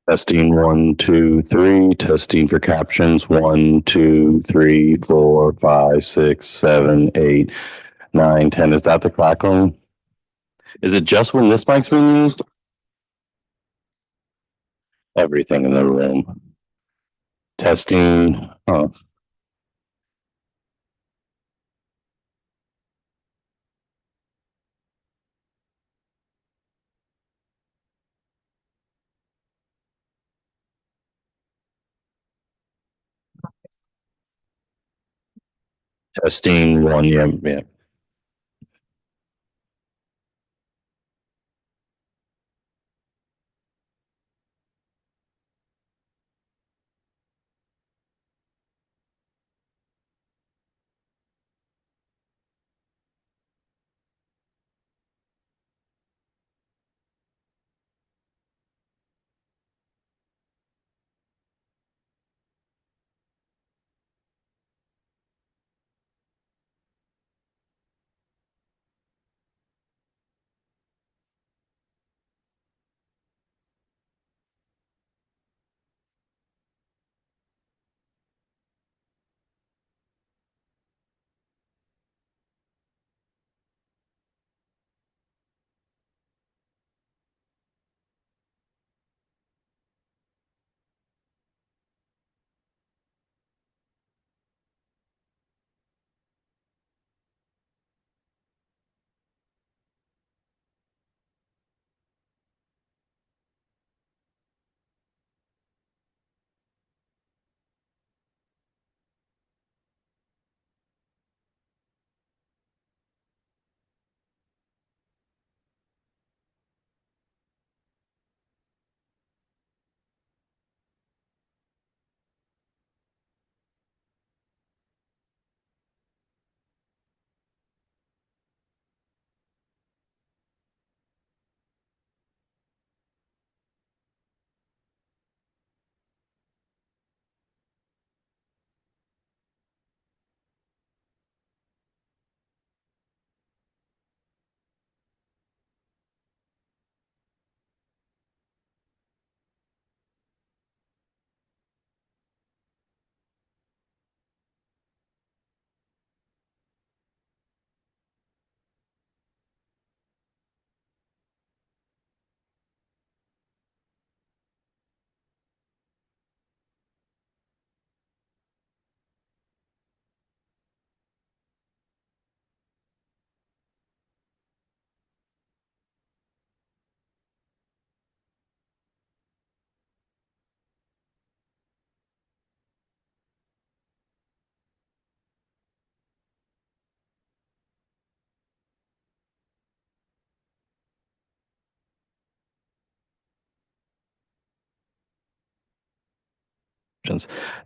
Testing one, two, three. Testing for captions. One, two, three, four, five, six, seven, eight, nine, 10. Is that the crackling? Is it just when this mic's being used? Everything in the room. Testing. Oh, testing one. Yeah, yeah.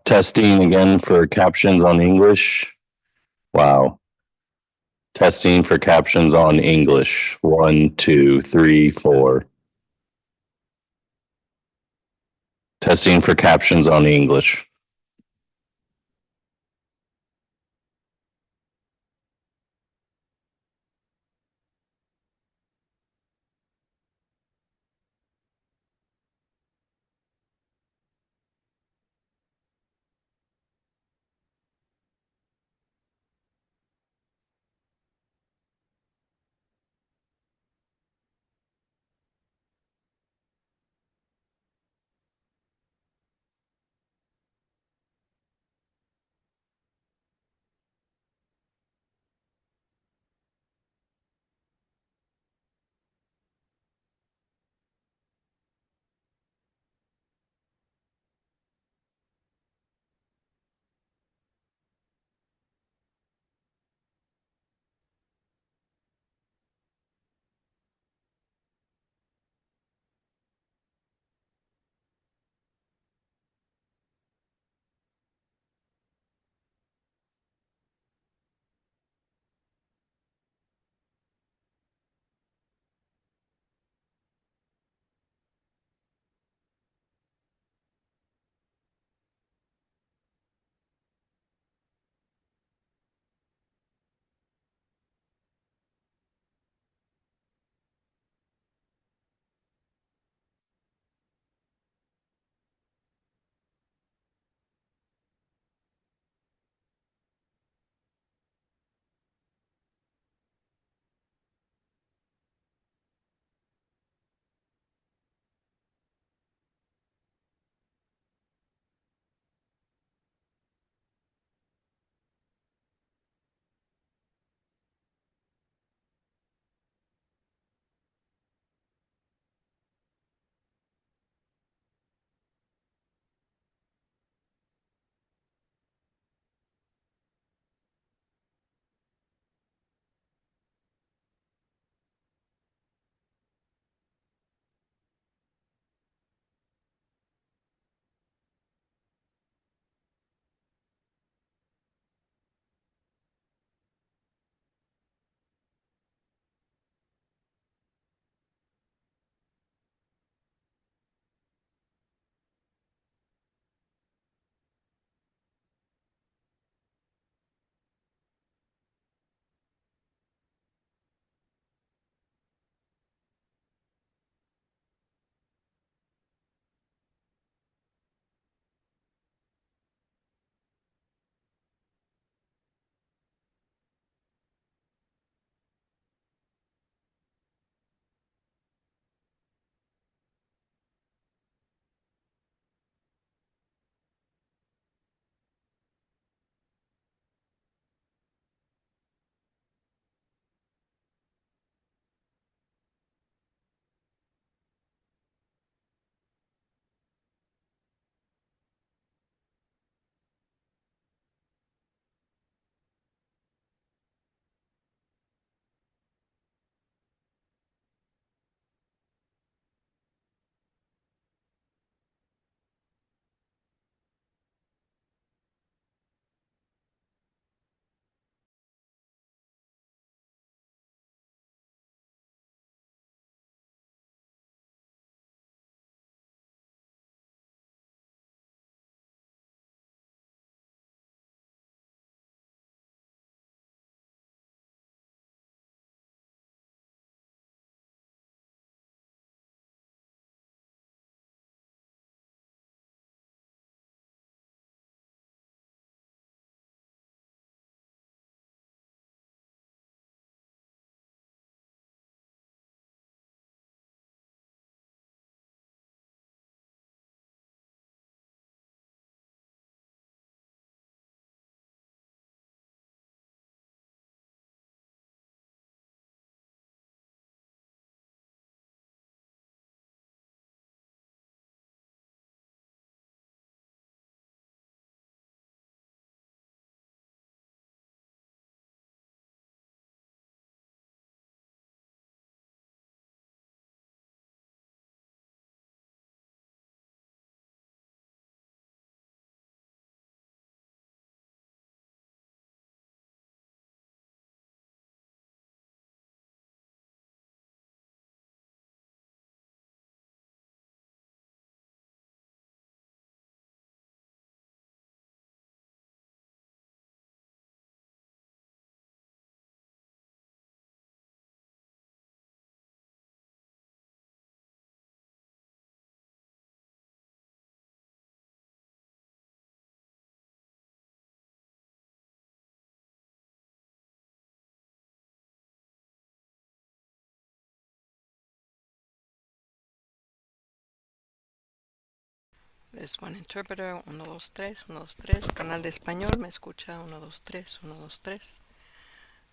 Testing again for captions on English. Wow. Testing for captions on English. One, two, three, four. Testing for captions on English. There's one interpreter, 1, 2, 3, 1, 2, 3. Canal de español, me escucha, 1, 2, 3, 1, 2, 3.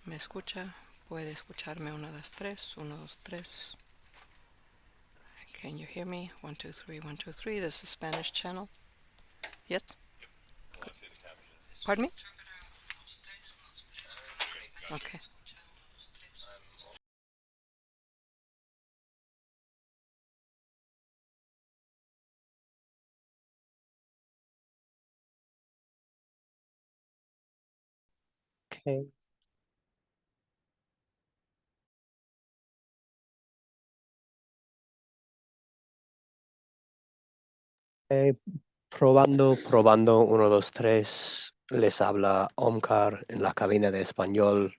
Me escucha, puede escucharme, 1, 2, 3, 1, 2, 3. Can you hear me? 1, 2, 3, 1, 2, 3. This is Spanish channel. Yes? Good. Pardon me? Okay. Ok. Eh, probando, 1, 2, 3. Les habla Omkar en la cabina de español.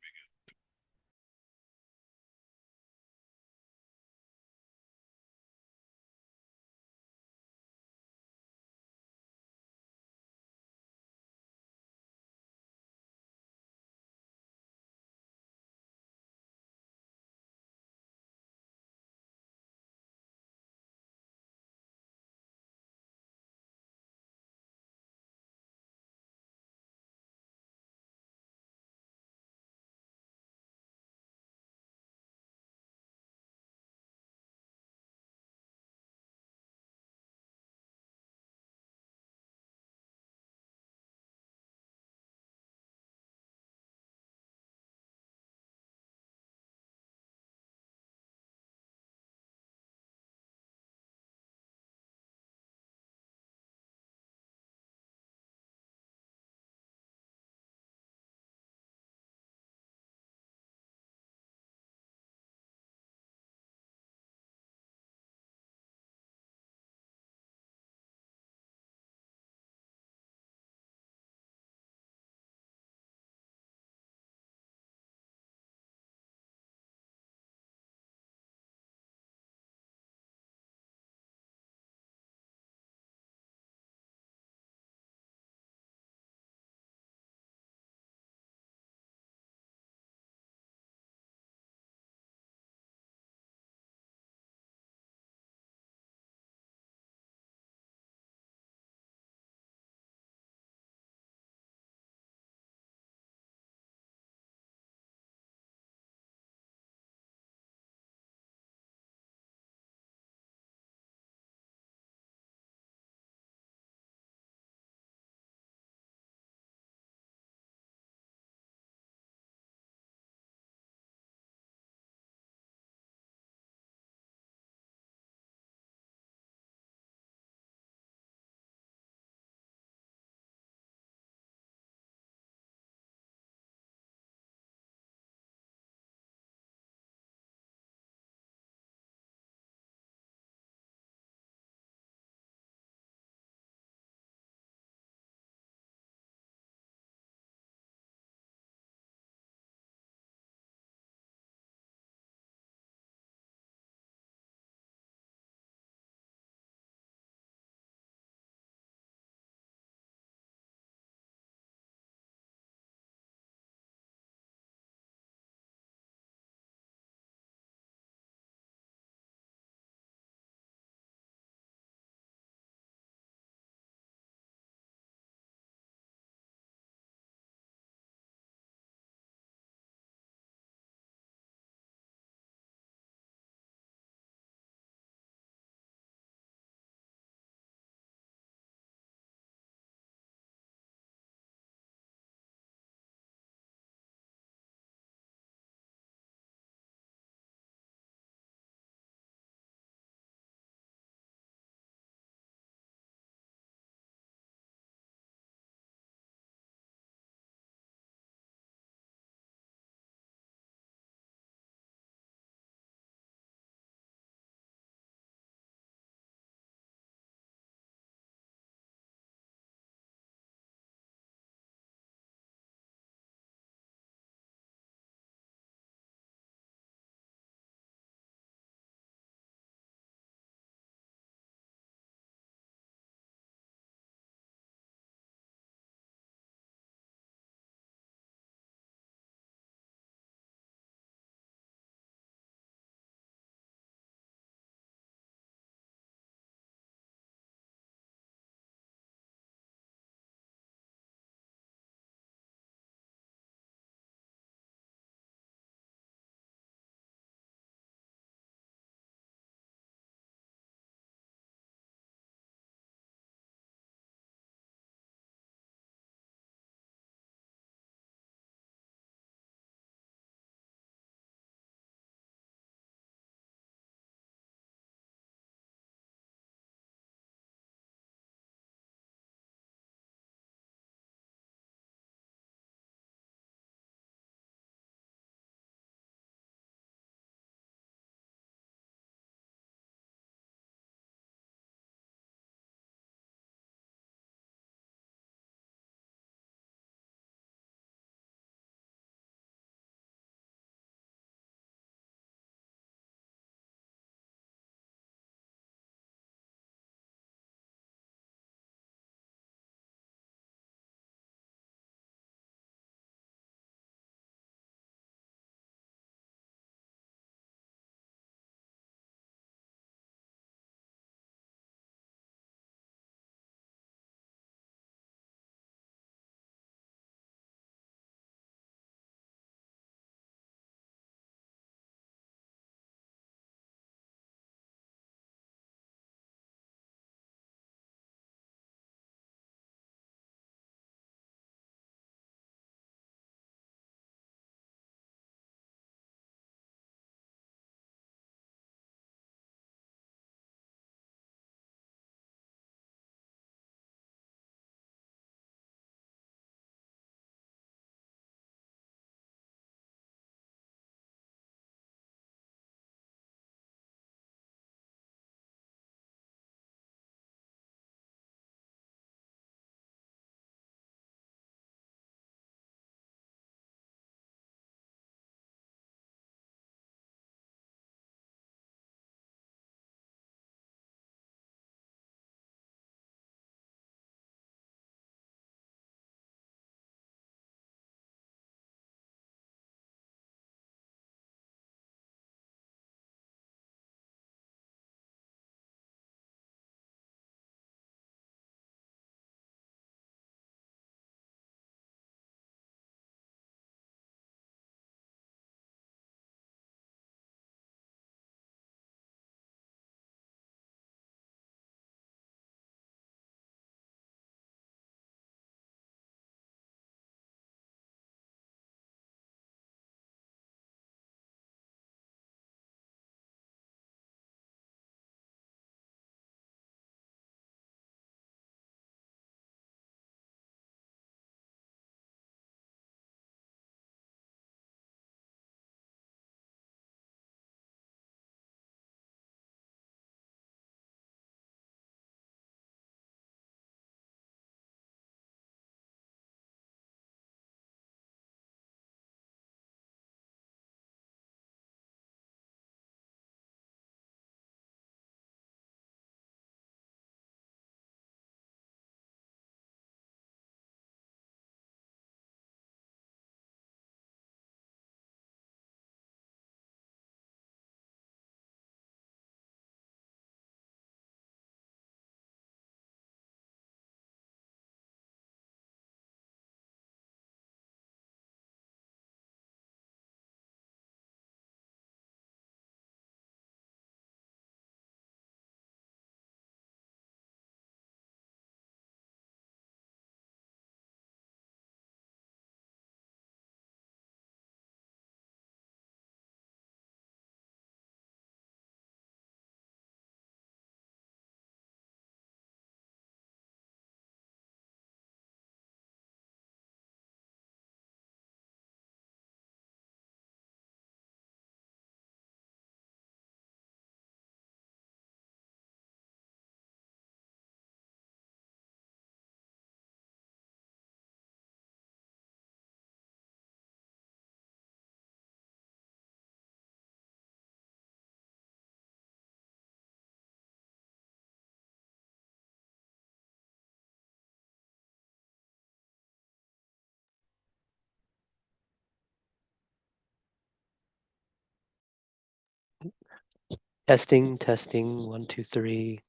Testing, testing, 1, 2, 3.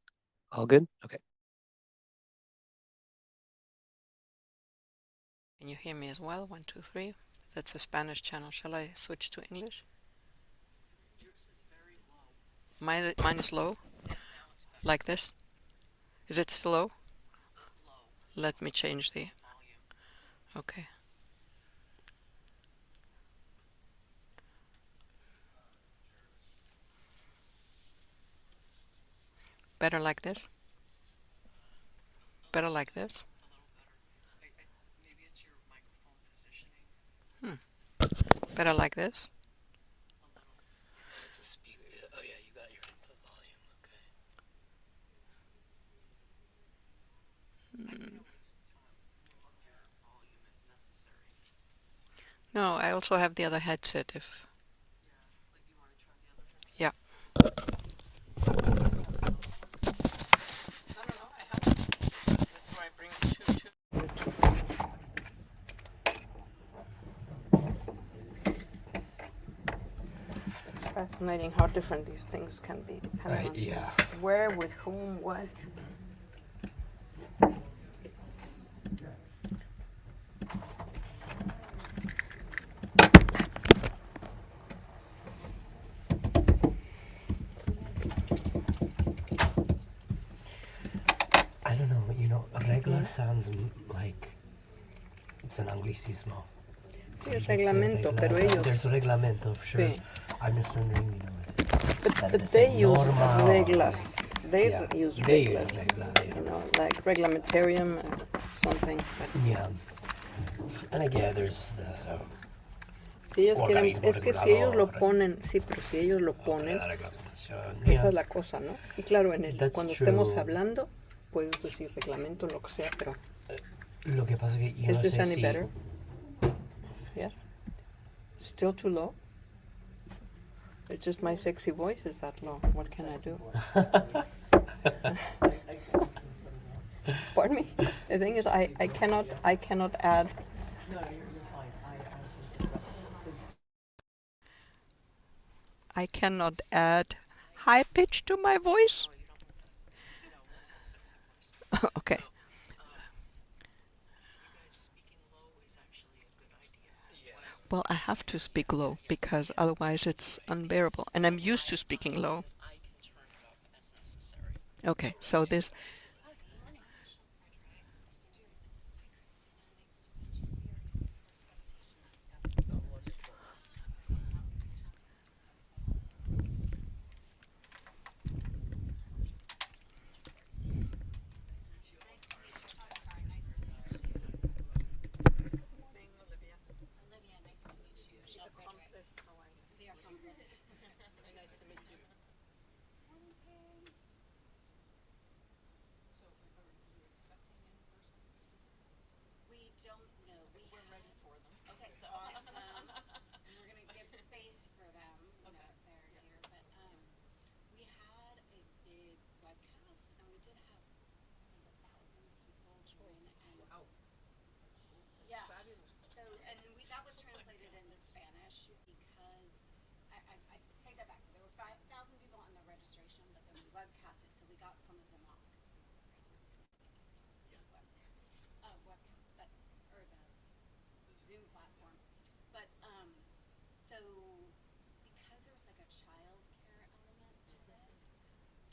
All good? Okay. Can you hear me as well? 1, 2, 3. That's a Spanish channel. Shall I switch to English? Mine is low? Like this? Is it still low? Let me change the... Okay. Better like this? Better like this? Better like this? It's a speaker. Oh yeah, you got your input volume. Okay. No, I also have the other headset if... Yeah. That's why I bring two. It's fascinating how different these things can be depending on Yeah. where, with whom, what. I don't know. You know, regla sounds like it's an anglicismo. Sí, es reglamento, pero ellos... There's reglamento, sure. Sí. I'm just wondering, you know, is it better But to they say use norma or- reglas. They Yeah, use they use reglas. regla, yeah. You know, like reglamentarium or something. But Yeah. And again, there's the si ellos quieren, organismo es que si ellos lo regulador. ponen, sí, pero si ellos lo ponen, la reglamentación. esa Yeah. es la cosa, ¿no? Y claro, cuando That's estemos true. hablando, puedes decir reglamento, lo que sea, pero Lo que pasa es que yo is no this sé any si better? Yes? Still too low? It's just my sexy voice is that low. What can I do? Pardon me? The thing is, I cannot add... I cannot add high pitch to my voice. Okay. Well, I have to speak low because otherwise it's unbearable. And I'm used to speaking low. Okay, so this... We don't know. We're ready for them. Okay, so awesome. And we're gonna give space for them. You know, if they're here. But we had a big webcast, and we did have I think 1,000 people join. And yeah, so and that was translated into Spanish because I take that back. There were 5,000 people on the registration, but then we webcast it, so we got some of them off because we were afraid we were gonna get webcast, but or the Zoom platform. But so because there was like a child care element to this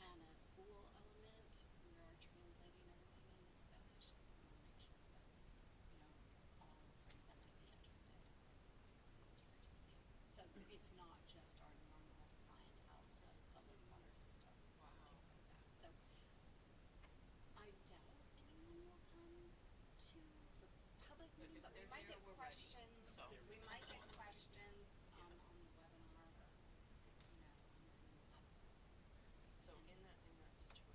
and a school element, we are translating everything into Spanish because we want to make sure that all parties that might be interested to participate. So it's not just our normal clientele of public water systems and things like that. So I doubt anyone will come to the public meeting, but we might get questions. We might get questions on the webinar or on the Zoom platform. So in that situation,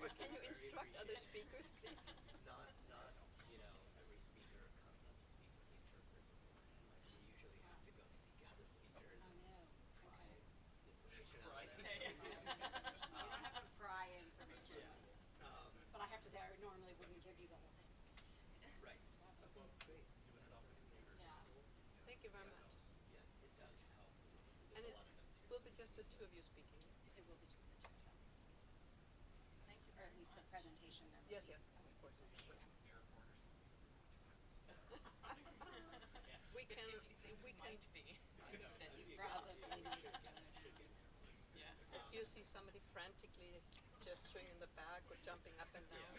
Or can you instruct other speakers, please? Not you know, every speaker comes up to speak with the interpreters beforehand. Like we usually have to go seek out the speakers Oh and no. pry Okay. information out of them. You don't have to pry information. Yeah. But I have to say, I normally wouldn't give you the whole thing. Right. Okay, great. Yeah. Thank you very much. Yes, it does help. And There's it a lot of notes here. will so be you just can the use two of this. you speaking. It will be just the two of us. Thank you. Or at least the presentation there. will Yes, be. yes, of course. We can, we can, Probably need to say. if you see somebody frantically gesturing in the back or jumping up and down.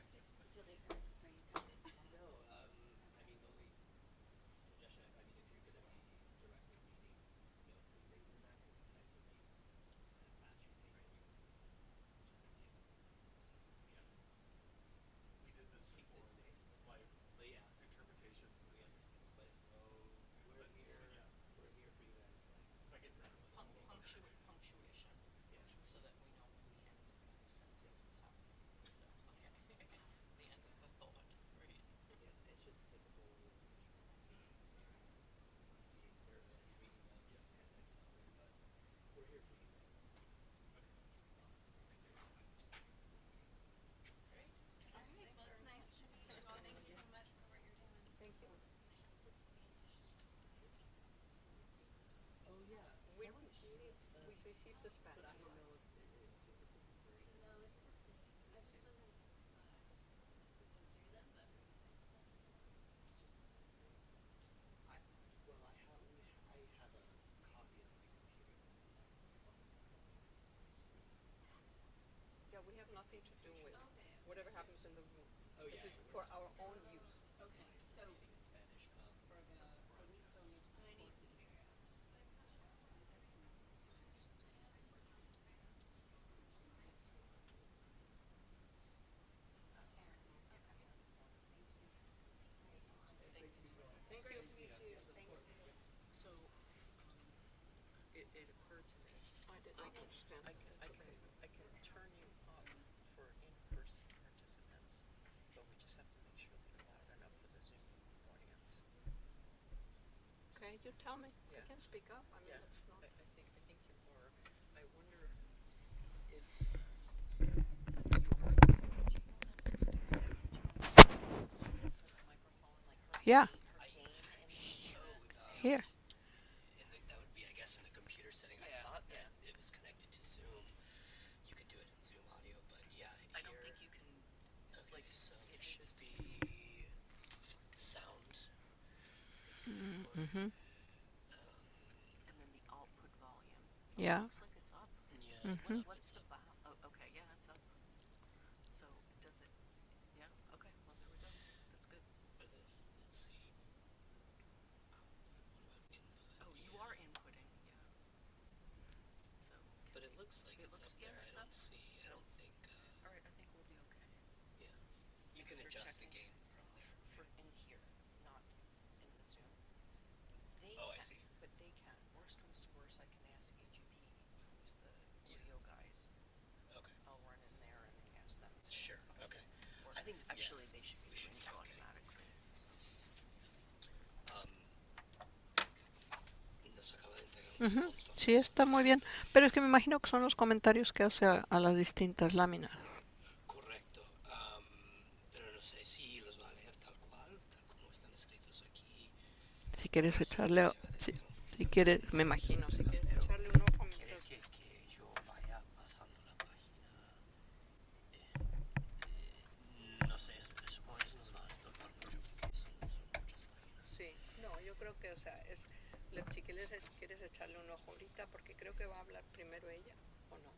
Feel the earthquake of the steps. No, I mean the only suggestion, I mean if you're gonna be directly reading notes and things in that, because you tend to read at a faster pace than you listen, We did this keep before, things pace. live But yeah, interpretations. but we're But, here, yeah. we're here for you guys, like. If I get nervous. Punctuation, so that we know when the end of the sentence is happening. So, okay, the end of the thought, right? Yeah, it's just typical being nervous, reading notes, and etc. But we're here for you guys. Great. All right. Well, it's nice to meet you all. Thank you so much for what you're doing. Thank you. Oh yeah, We someone we received the Spanish. but I don't know if it could be converted. No, it's the same. I just wasn't. Through them, but I well, I have a copy on my computer that is from my screen. Yeah, we have nothing to do with Okay. whatever happens in the room. Oh This yeah, is for our own use. Okay. So reading in Spanish. for the so we still need to. So I need to figure out this and. Thank you. To meet you. Thank you. So, it occurred to me, I did not understand. I can turn you up for in-person participants, but we just have to make sure that you're loud enough for the Zoom audience. Okay, you tell me. I Yeah. can speak up. I mean, Yeah, it's not. I think you are. I wonder if you are, microphone, like her Yeah. gain Here. That would be, I guess, in the computer setting. I Yeah, thought yeah. that it was connected to Zoom. You could do it in Zoom audio, but yeah, I don't here. think you can, Okay, like, so it there needs should to be sound. Mm-hmm. and then the output volume. Yeah. Looks like it's up. Yeah. Mhm. What's the oh, okay, yeah, it's up. So does it? Yeah. Okay. Well, there we go. That's good. Let's see. What about input? Oh, you are inputting. Yeah. So. But it looks like It it's looks- up yeah, there. it's I up. don't see. I So- don't think. All right. I think we'll be okay. Yeah. You Thanks can for adjust the checking. gain from there. For in here, not in the Zoom. They Oh, I can, see. But they can. Worst comes to worst, I can ask AGP, who's the Yeah. audio guys. Okay. I'll run in there and ask them to. Sure. Okay. Or I think yeah, actually they should be we should doing be it okay. automatically. Nos acaba de entregar un Ujú. montón Sí, de está muy bien. Pero es que me imagino que son los comentarios que hace a las distintas láminas. Correcto. Pero no sé si los va a leer tal cual, tal como están escritos aquí. Si quieres o si echarle, se va a si, dedicar si quieres, me imagino, si quieres Pero, echarle un ojo ¿quieres mientras. que yo vaya pasando la página? No sé, supongo que eso nos va a estorbar mucho porque son muchas páginas. Sí, no, yo creo que, o sea, si quieres echarle un ojo ahorita, porque creo que va a hablar primero ella, ¿o no?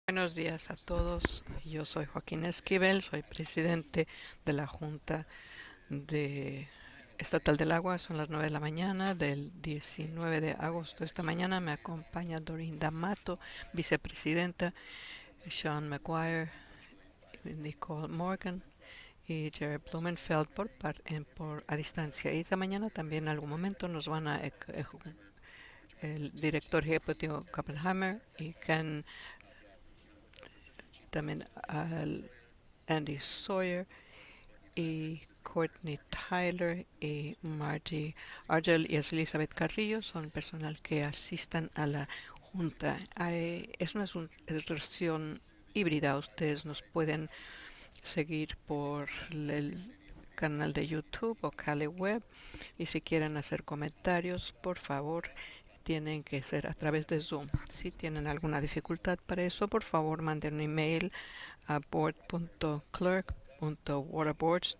Buenos días a todos. Yo soy Joaquín Esquivel, soy presidente de la Junta de Estatal del Agua. Son las 9 de la mañana del 19 de agosto. Esta mañana me acompaña Dorinda Mato, vicepresidenta, Sean McGuire, Nicole Morgan y Jared Blumenfeld a distancia. Y esta mañana también en algún momento nos van a el director ejecutivo Oppenheimer y Ken, también al Andy Sawyer y Courtney Tyler y Margie Argel y Elizabeth Carrillo son personal que asistan a la junta. Es una versión híbrida. Ustedes nos pueden seguir por el canal de YouTube o Cali Web, y si quieren hacer comentarios, por favor, tienen que ser a través de Zoom. Si tienen alguna dificultad para eso, por favor, manden un email a board.clerk.waterboards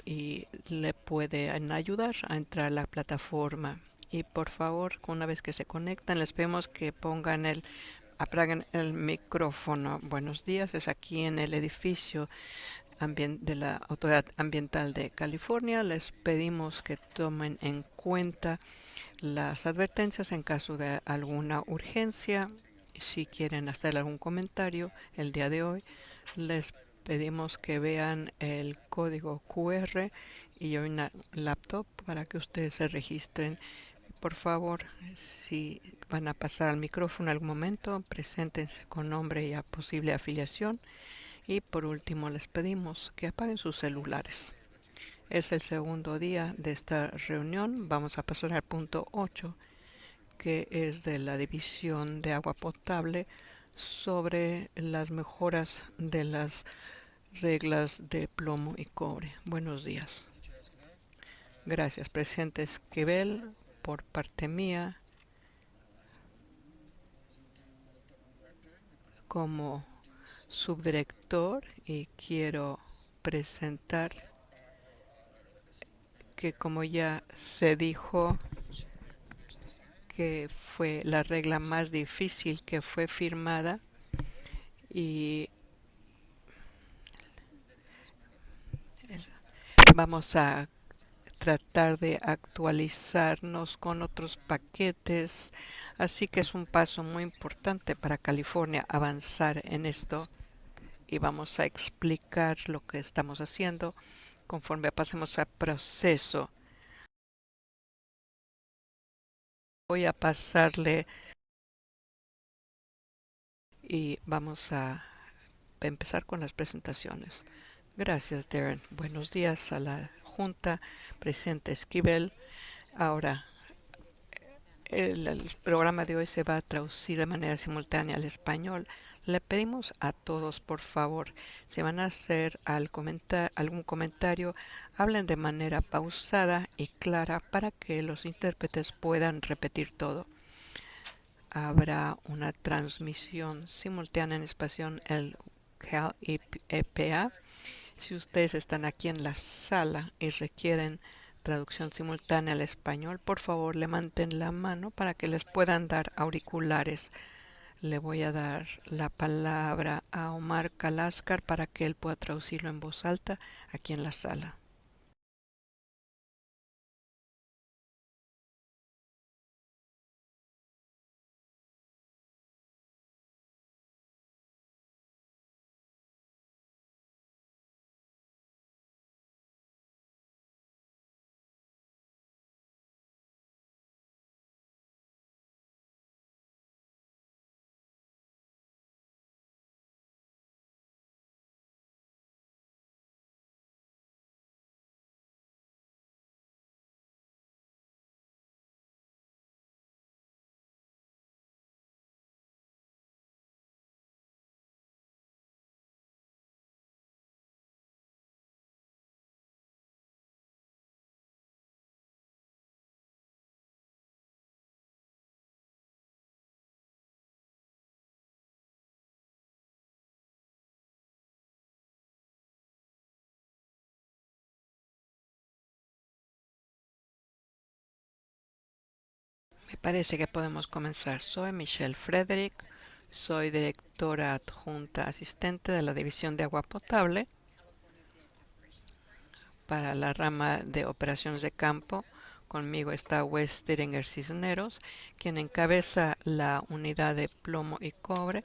y le pueden ayudar a entrar a la plataforma. Y por favor, una vez que se conectan, les pedimos que apaguen el micrófono. Buenos días, es aquí en el edificio de la Autoridad Ambiental de California. Les pedimos que tomen en cuenta las advertencias en caso de alguna urgencia. Si quieren hacer algún comentario el día de hoy, les pedimos que vean el código QR y una laptop para que ustedes se registren. Por favor, si van a pasar al micrófono en algún momento, preséntense con nombre y posible afiliación. Y por último, les pedimos que apaguen sus celulares. Es el segundo día de esta reunión. Vamos a pasar al punto 8, que es de la División de Agua Potable, sobre las mejoras de las reglas de plomo y cobre. Buenos días. Gracias, presidente Esquivel. Por parte mía, como subdirector, y quiero presentar que, como ya se dijo, que fue la regla más difícil que fue firmada, y vamos a tratar de actualizarnos con otros paquetes, así que es un paso muy importante para California avanzar en esto, y vamos a explicar lo que estamos haciendo conforme pasemos al proceso. Voy a pasarle y vamos a empezar con las presentaciones. Gracias, Darren. Buenos días a la Junta, presidente Esquivel. Ahora, el programa de hoy se va a traducir de manera simultánea al español. Le pedimos a todos, por favor, si van a hacer algún comentario, hablen de manera pausada y clara para que los intérpretes puedan repetir todo. Habrá una transmisión simultánea en español, el Cal EPA. Si ustedes están aquí en la sala y requieren traducción simultánea al español, por favor levanten la mano para que les puedan dar auriculares. Le voy a dar la palabra a Omar Kalascar para que él pueda traducirlo en voz alta aquí en la sala. Me parece que podemos comenzar. Soy Michelle Frederick, Soy directora adjunta asistente de la División de Agua Potable para la rama de operaciones de campo. Conmigo está Wes Stieringer Cisneros, quien encabeza la unidad de plomo y cobre,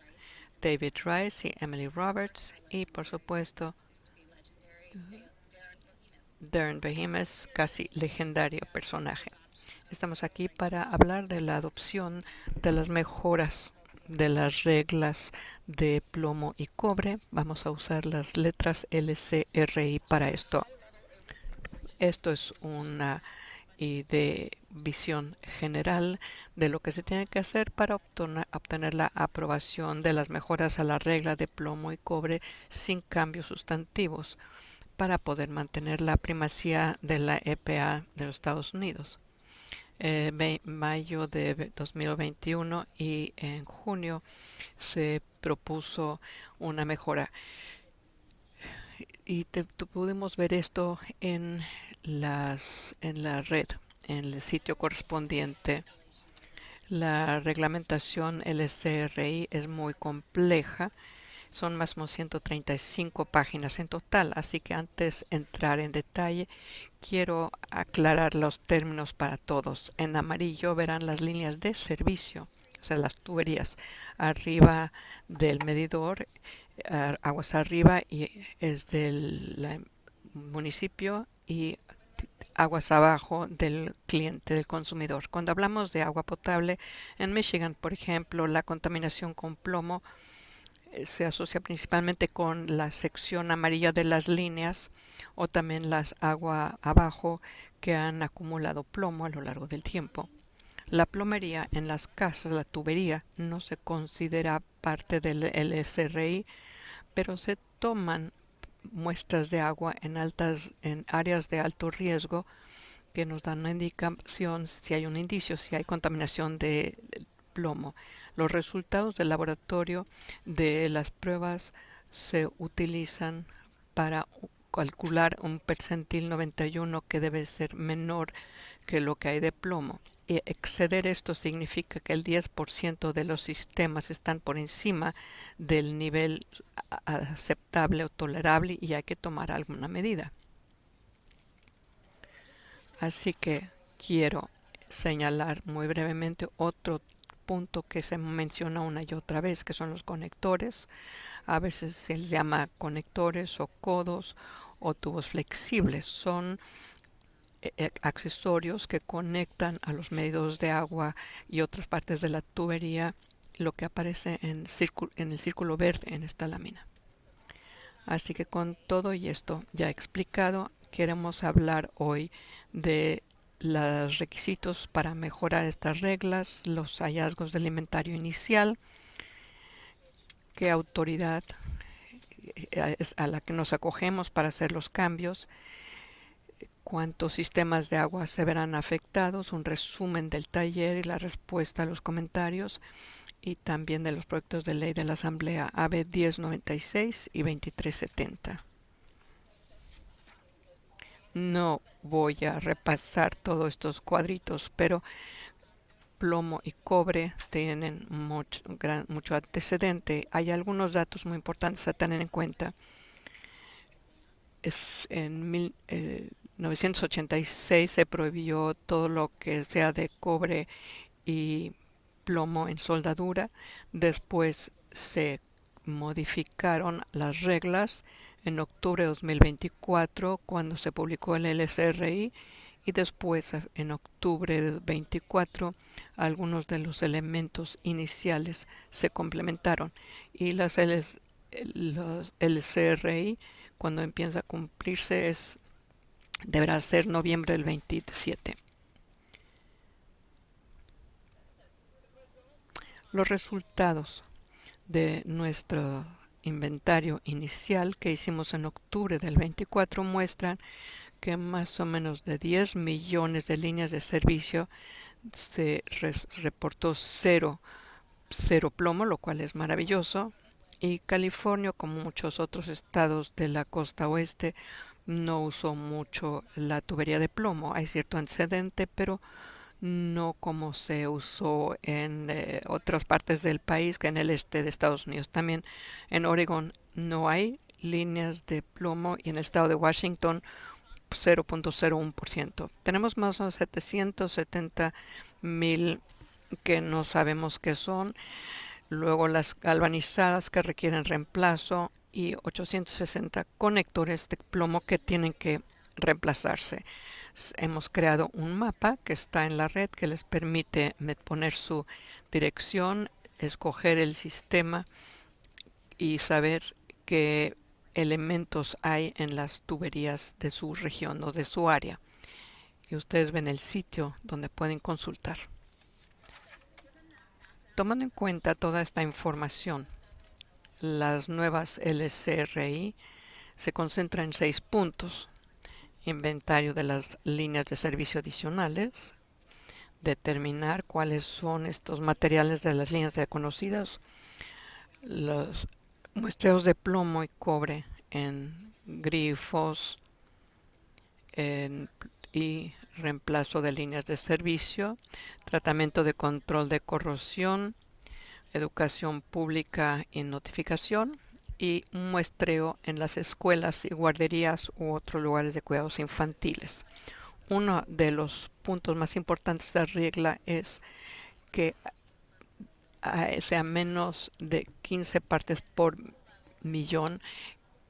David Rice y Emily Roberts, y por supuesto Darren Behemoth, casi legendario personaje. Estamos aquí para hablar de la adopción de las mejoras de las reglas de plomo y cobre. Vamos a usar las letras LCRI para esto. Esto es una de visión general de lo que se tiene que hacer para obtener la aprobación de las mejoras a la regla de plomo y cobre sin cambios sustantivos para poder mantener la primacía de la EPA de los Estados Unidos. Mayo de 2021 y en junio se propuso una mejora y pudimos ver esto en la red, en el sitio correspondiente. La reglamentación LCRI es muy compleja, son más o menos 135 páginas en total, así que antes de entrar en detalle quiero aclarar los términos para todos. En amarillo verán las líneas de servicio, o sea, las tuberías arriba del medidor, aguas arriba y es del municipio y aguas abajo del cliente, del consumidor. Cuando hablamos de agua potable, en Michigan, por ejemplo, la contaminación con plomo se asocia principalmente con la sección amarilla de las líneas o también las agua abajo que han acumulado plomo a lo largo del tiempo. La plomería en las casas, la tubería, no se considera parte del LSRI, pero se toman muestras de agua en áreas de alto riesgo que nos dan una indicación si hay un indicio, si hay contaminación de plomo. Los resultados del laboratorio de las pruebas se utilizan para calcular un percentil 91 que debe ser menor que lo que hay de plomo. Y exceder esto significa que el 10% de los sistemas están por encima del nivel aceptable o tolerable y hay que tomar alguna medida. Así que quiero señalar muy brevemente otro punto que se menciona una y otra vez, que son los conectores. A veces se les llama conectores o codos o tubos flexibles. Son accesorios que conectan a los medidores de agua y otras partes de la tubería, lo que aparece en el círculo verde en esta lámina. Así que con todo y esto ya explicado, queremos hablar hoy de los requisitos para mejorar estas reglas, los hallazgos del inventario inicial, qué autoridad es a la que nos acogemos para hacer los cambios, cuántos sistemas de agua se verán afectados, un resumen del taller y la respuesta a los comentarios, y también de los proyectos de ley de la Asamblea AB 1096 y 2370. No voy a repasar todos estos cuadritos, pero plomo y cobre tienen mucho antecedente. Hay algunos datos muy importantes a tener en cuenta. En 1986 se prohibió todo lo que sea de cobre y plomo en soldadura. Después se modificaron las reglas en octubre de 2024 cuando se publicó el LSRI, y después en octubre de 24 algunos de los elementos iniciales se complementaron y los LSRI cuando empieza a cumplirse deberá ser noviembre del 27. Los resultados de nuestro inventario inicial que hicimos en octubre del 24 muestran que más o menos de 10 millones de líneas de servicio se reportó cero plomo, lo cual es maravilloso. Y California, como muchos otros estados de la costa oeste, no usó mucho la tubería de plomo. Hay cierto antecedente, pero no como se usó en otras partes del país, que en el este de Estados Unidos. También en Oregon no hay líneas de plomo y en el estado de Washington 0.01%. Tenemos más o menos 770,000 que no sabemos qué son. Luego las galvanizadas que requieren reemplazo y 860 conectores de plomo que tienen que reemplazarse. Hemos creado un mapa que está en la red que les permite poner su dirección, escoger el sistema y saber qué elementos hay en las tuberías de su región o de su área. Y ustedes ven el sitio donde pueden consultar. Tomando en cuenta toda esta información, las nuevas LCRI se concentran en 6 puntos: inventario de las líneas de servicio adicionales, determinar cuáles son estos materiales de las líneas ya conocidas, los muestreos de plomo y cobre en grifos y reemplazo de líneas de servicio, tratamiento de control de corrosión, educación pública y notificación, y un muestreo en las escuelas y guarderías u otros lugares de cuidados infantiles. Uno de los puntos más importantes de la regla es que sea menos de 15 partes por millón,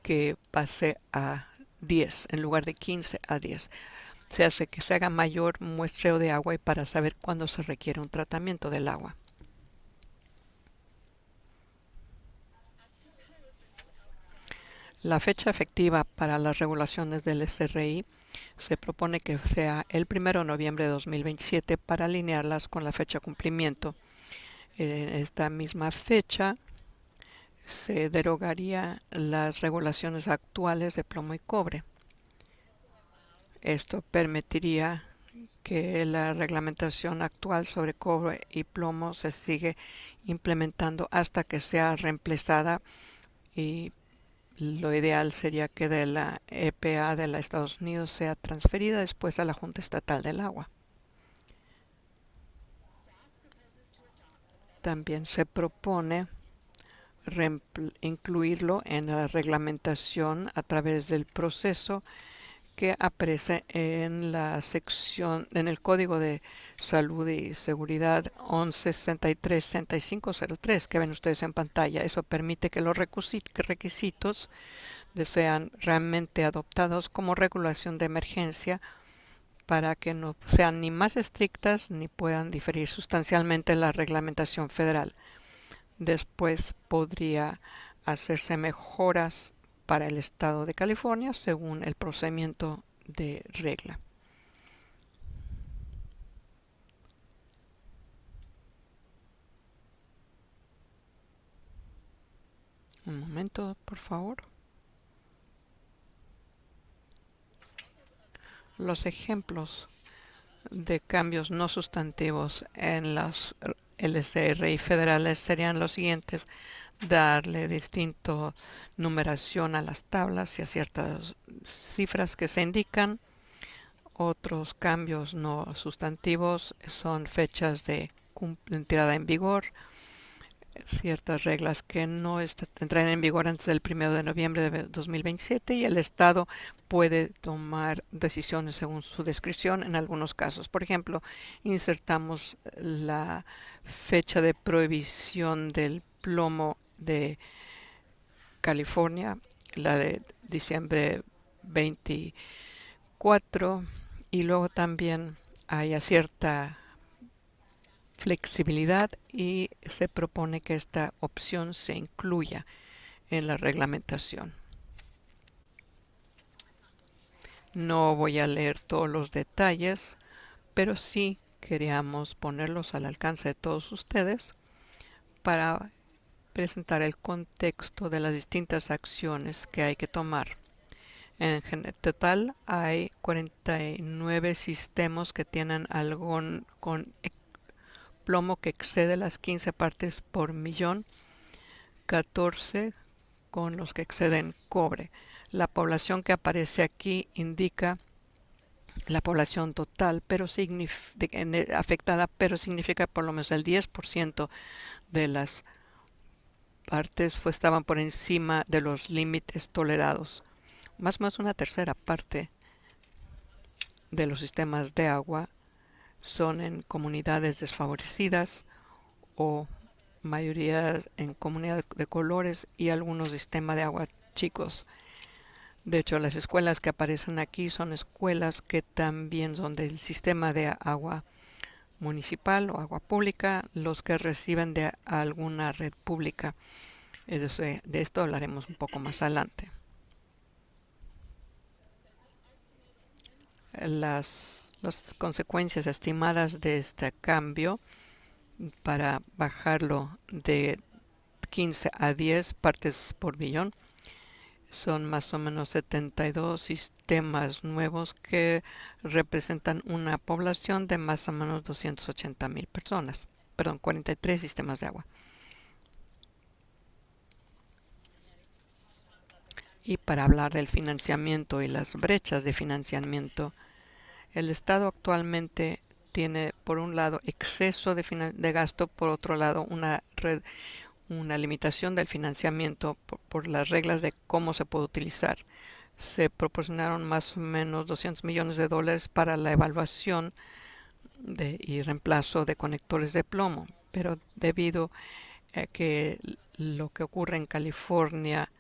que pase a 10 en lugar de 15 a 10. Se hace que se haga mayor muestreo de agua y para saber cuándo se requiere un tratamiento del agua. La fecha efectiva para las regulaciones del SRI se propone que sea el 1 de noviembre de 2027 para alinearlas con la fecha de cumplimiento. En esta misma fecha se derogaría las regulaciones actuales de plomo y cobre. Esto permitiría que la reglamentación actual sobre cobre y plomo se sigue implementando hasta que sea reemplazada, y lo ideal sería que de la EPA de los Estados Unidos sea transferida después a la Junta Estatal del Agua. También se propone incluirlo en la reglamentación a través del proceso que aparece en la sección, en el Código de Salud y Seguridad 1163-6503 que ven ustedes en pantalla. Eso permite que los requisitos sean realmente adoptados como regulación de emergencia, para que no sean ni más estrictas ni puedan diferir sustancialmente la reglamentación federal. Después podría hacerse mejoras para el estado de California según el procedimiento de regla. Un momento, por favor. Los ejemplos de cambios no sustantivos en las LCRI federales serían los siguientes: darle distinta numeración a las tablas y a ciertas cifras que se indican. Otros cambios no sustantivos son fechas de entrada en vigor, ciertas reglas que no entrarán en vigor antes del 1 de noviembre de 2027, y el Estado puede tomar decisiones según su descripción en algunos casos. Por ejemplo, insertamos la fecha de prohibición del plomo de California, la de diciembre 24, y luego también haya cierta flexibilidad y se propone que esta opción se incluya en la reglamentación. No voy a leer todos los detalles, pero sí queríamos ponerlos al alcance de todos ustedes para presentar el contexto de las distintas acciones que hay que tomar. En total hay 49 sistemas que tienen algo con plomo que excede las 15 partes por millón, 14 con los que exceden cobre. La población que aparece aquí indica la población total, pero afectada, pero significa por lo menos el 10% de las partes estaban por encima de los límites tolerados. Más o menos una tercera parte de los sistemas de agua son en comunidades desfavorecidas o mayoría en comunidades de colores y algunos sistemas de agua chicos. De hecho, las escuelas que aparecen aquí son escuelas que también son del sistema de agua municipal o agua pública, los que reciben de alguna red pública. De esto hablaremos un poco más adelante. Las consecuencias estimadas de este cambio para bajarlo de 15 a 10 partes por billón son más o menos 72 sistemas nuevos que representan una población de más o menos 280,000 personas. Perdón, 43 sistemas de agua. Y para hablar del financiamiento y las brechas de financiamiento, el Estado actualmente tiene, por un lado, exceso de gasto, por otro lado, una limitación del financiamiento por las reglas de cómo se puede utilizar. Se proporcionaron más o menos 200 millones de dólares para la evaluación y reemplazo de conectores de plomo, pero debido a que lo que ocurre en California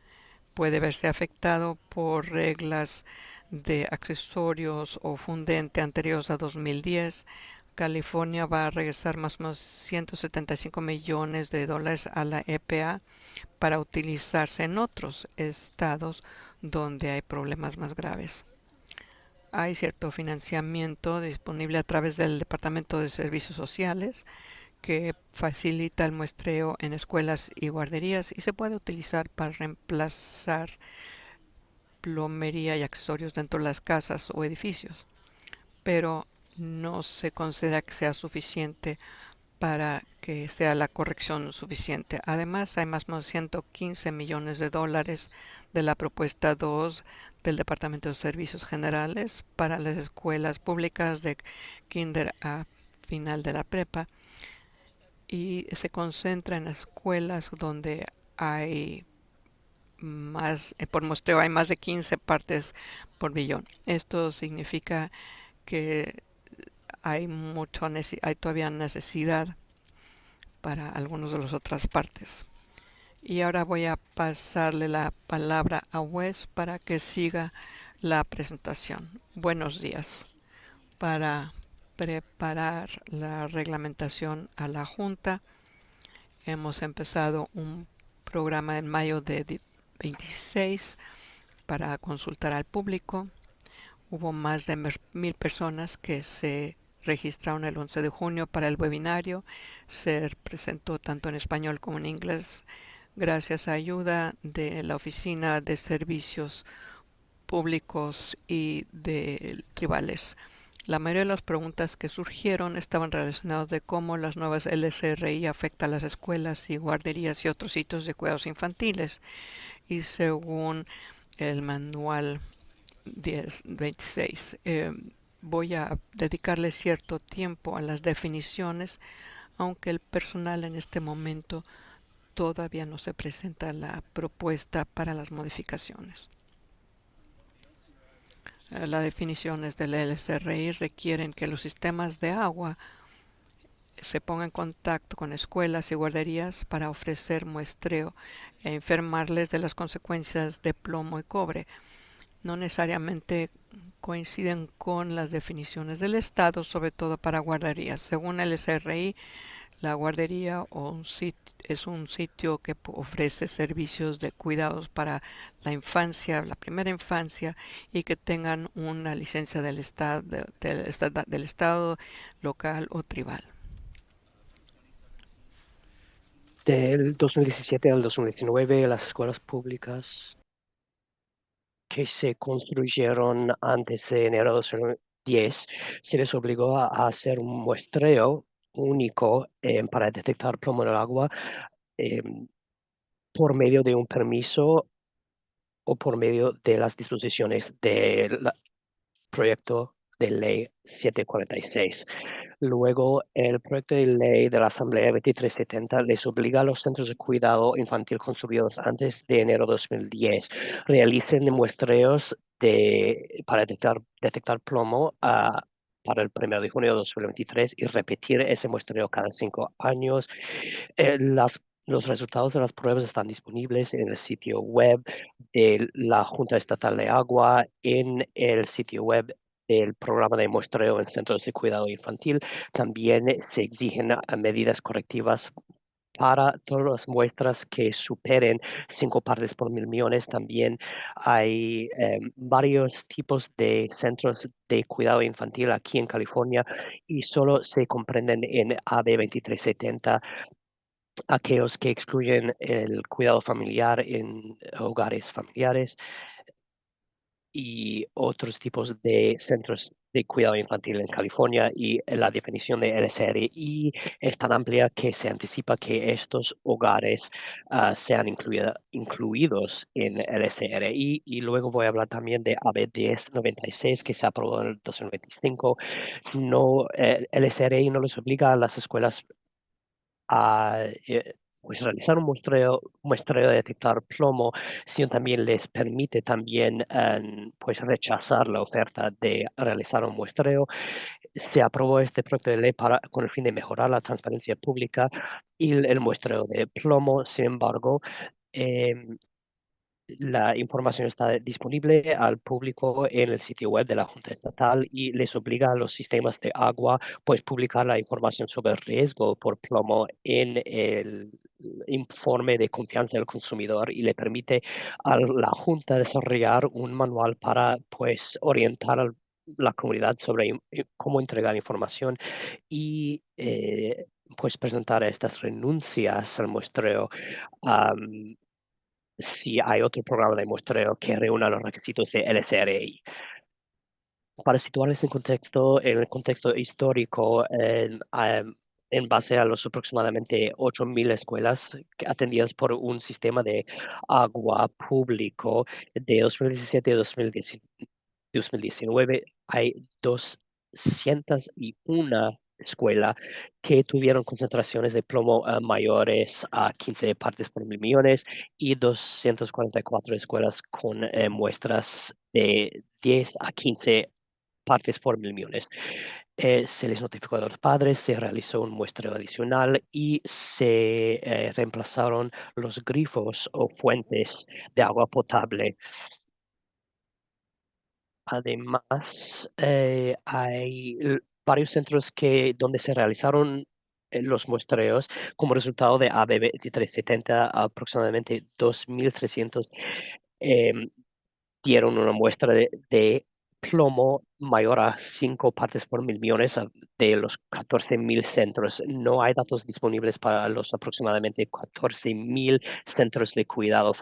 puede verse afectado por reglas de accesorios o fundente anteriores a 2010. California va a regresar más o menos 175 millones de dólares a la EPA para utilizarse en otros estados donde hay problemas más graves. Hay cierto financiamiento disponible a través del Departamento de Servicios Sociales que facilita el muestreo en escuelas y guarderías y se puede utilizar para reemplazar plomería y accesorios dentro de las casas o edificios, pero no se considera que sea suficiente para que sea la corrección suficiente. Además, hay más o menos 115 millones de dólares de la propuesta 2 del Departamento de Servicios Generales para las escuelas públicas de kinder a final de la prepa y se concentra en escuelas donde hay más, por muestreo hay más de 15 partes por billón. Esto significa que hay hay todavía necesidad para algunas de las otras partes. Y ahora voy a pasarle la palabra a Wes para que siga la presentación. Buenos días. Para preparar la reglamentación a la Junta, hemos empezado un programa en mayo de 26 para consultar al público. Hubo más de 1,000 personas que se registraron el 11 de junio para el webinario. Se presentó tanto en español como en inglés gracias a ayuda de la Oficina de Servicios Públicos y de Tribales. La mayoría de las preguntas que surgieron estaban relacionadas de cómo las nuevas LSRI afectan a las escuelas y guarderías y otros sitios de cuidados infantiles. Y según el manual 1026, voy a dedicarle cierto tiempo a las definiciones, aunque el personal en este momento todavía no se presenta la propuesta para las modificaciones. Las definiciones del LSRI requieren que los sistemas de agua se pongan en contacto con escuelas y guarderías para ofrecer muestreo e informarles de las consecuencias de plomo y cobre. No necesariamente coinciden con las definiciones del Estado, sobre todo para guarderías. Según el SRI, la guardería es un sitio que ofrece servicios de cuidados para la infancia, la primera infancia, y que tengan una licencia del estado local o tribal. Del 2017 al 2019, las escuelas públicas que se construyeron antes de enero de 2010, se les obligó a hacer un muestreo único para detectar plomo en el agua por medio de un permiso o por medio de las disposiciones del proyecto de Ley 746. Luego, el proyecto de ley de la Asamblea 2370 les obliga a los centros de cuidado infantil construidos antes de enero de 2010 realicen muestreos para detectar plomo para el 1 de junio de 2023 y repetir ese muestreo cada 5 años. Los resultados de las pruebas están disponibles en el sitio web de la Junta Estatal de Agua, en el sitio web del programa de muestreo en centros de cuidado infantil. También se exigen medidas correctivas para todas las muestras que superen 5 partes por mil millones. También hay varios tipos de centros de cuidado infantil aquí en California y solo se comprenden en AB 2370 aquellos que excluyen el cuidado familiar en hogares familiares y otros tipos de centros de cuidado infantil en California, y la definición de LSRI es tan amplia que se anticipa que estos hogares sean incluidos en LSRI. Y luego voy a hablar también de AB 1096 que se aprobó en el 2025. No, LSRI no les obliga a las escuelas a pues realizar un muestreo de detectar plomo, sino también les permite también pues rechazar la oferta de realizar un muestreo. Se aprobó este proyecto de ley con el fin de mejorar la transparencia pública y el muestreo de plomo. Sin embargo, em, la información está disponible al público en el sitio web de la Junta Estatal y les obliga a los sistemas de agua pues publicar la información sobre el riesgo por plomo en el informe de confianza del consumidor, y le permite a la Junta desarrollar un manual para pues orientar a la comunidad sobre cómo entregar información y pues presentar estas renuncias al muestreo si hay otro programa de muestreo que reúna los requisitos de LSRI. Para situarles en el contexto histórico, en base a los aproximadamente 8,000 escuelas atendidas por un sistema de agua público de 2017 a 2019, hay 201 escuelas que tuvieron concentraciones de plomo mayores a 15 partes por mil millones y 244 escuelas con muestras de 10 a 15 partes por mil millones. Se les notificó a los padres, se realizó un muestreo adicional y se reemplazaron los grifos o fuentes de agua potable. Además, hay varios centros donde se realizaron los muestreos como resultado de AB 2370. Aproximadamente 2,300 em, dieron una muestra de plomo mayor a 5 partes por mil millones de los 14,000 centros. No hay datos disponibles para los aproximadamente 14,000 centros de cuidado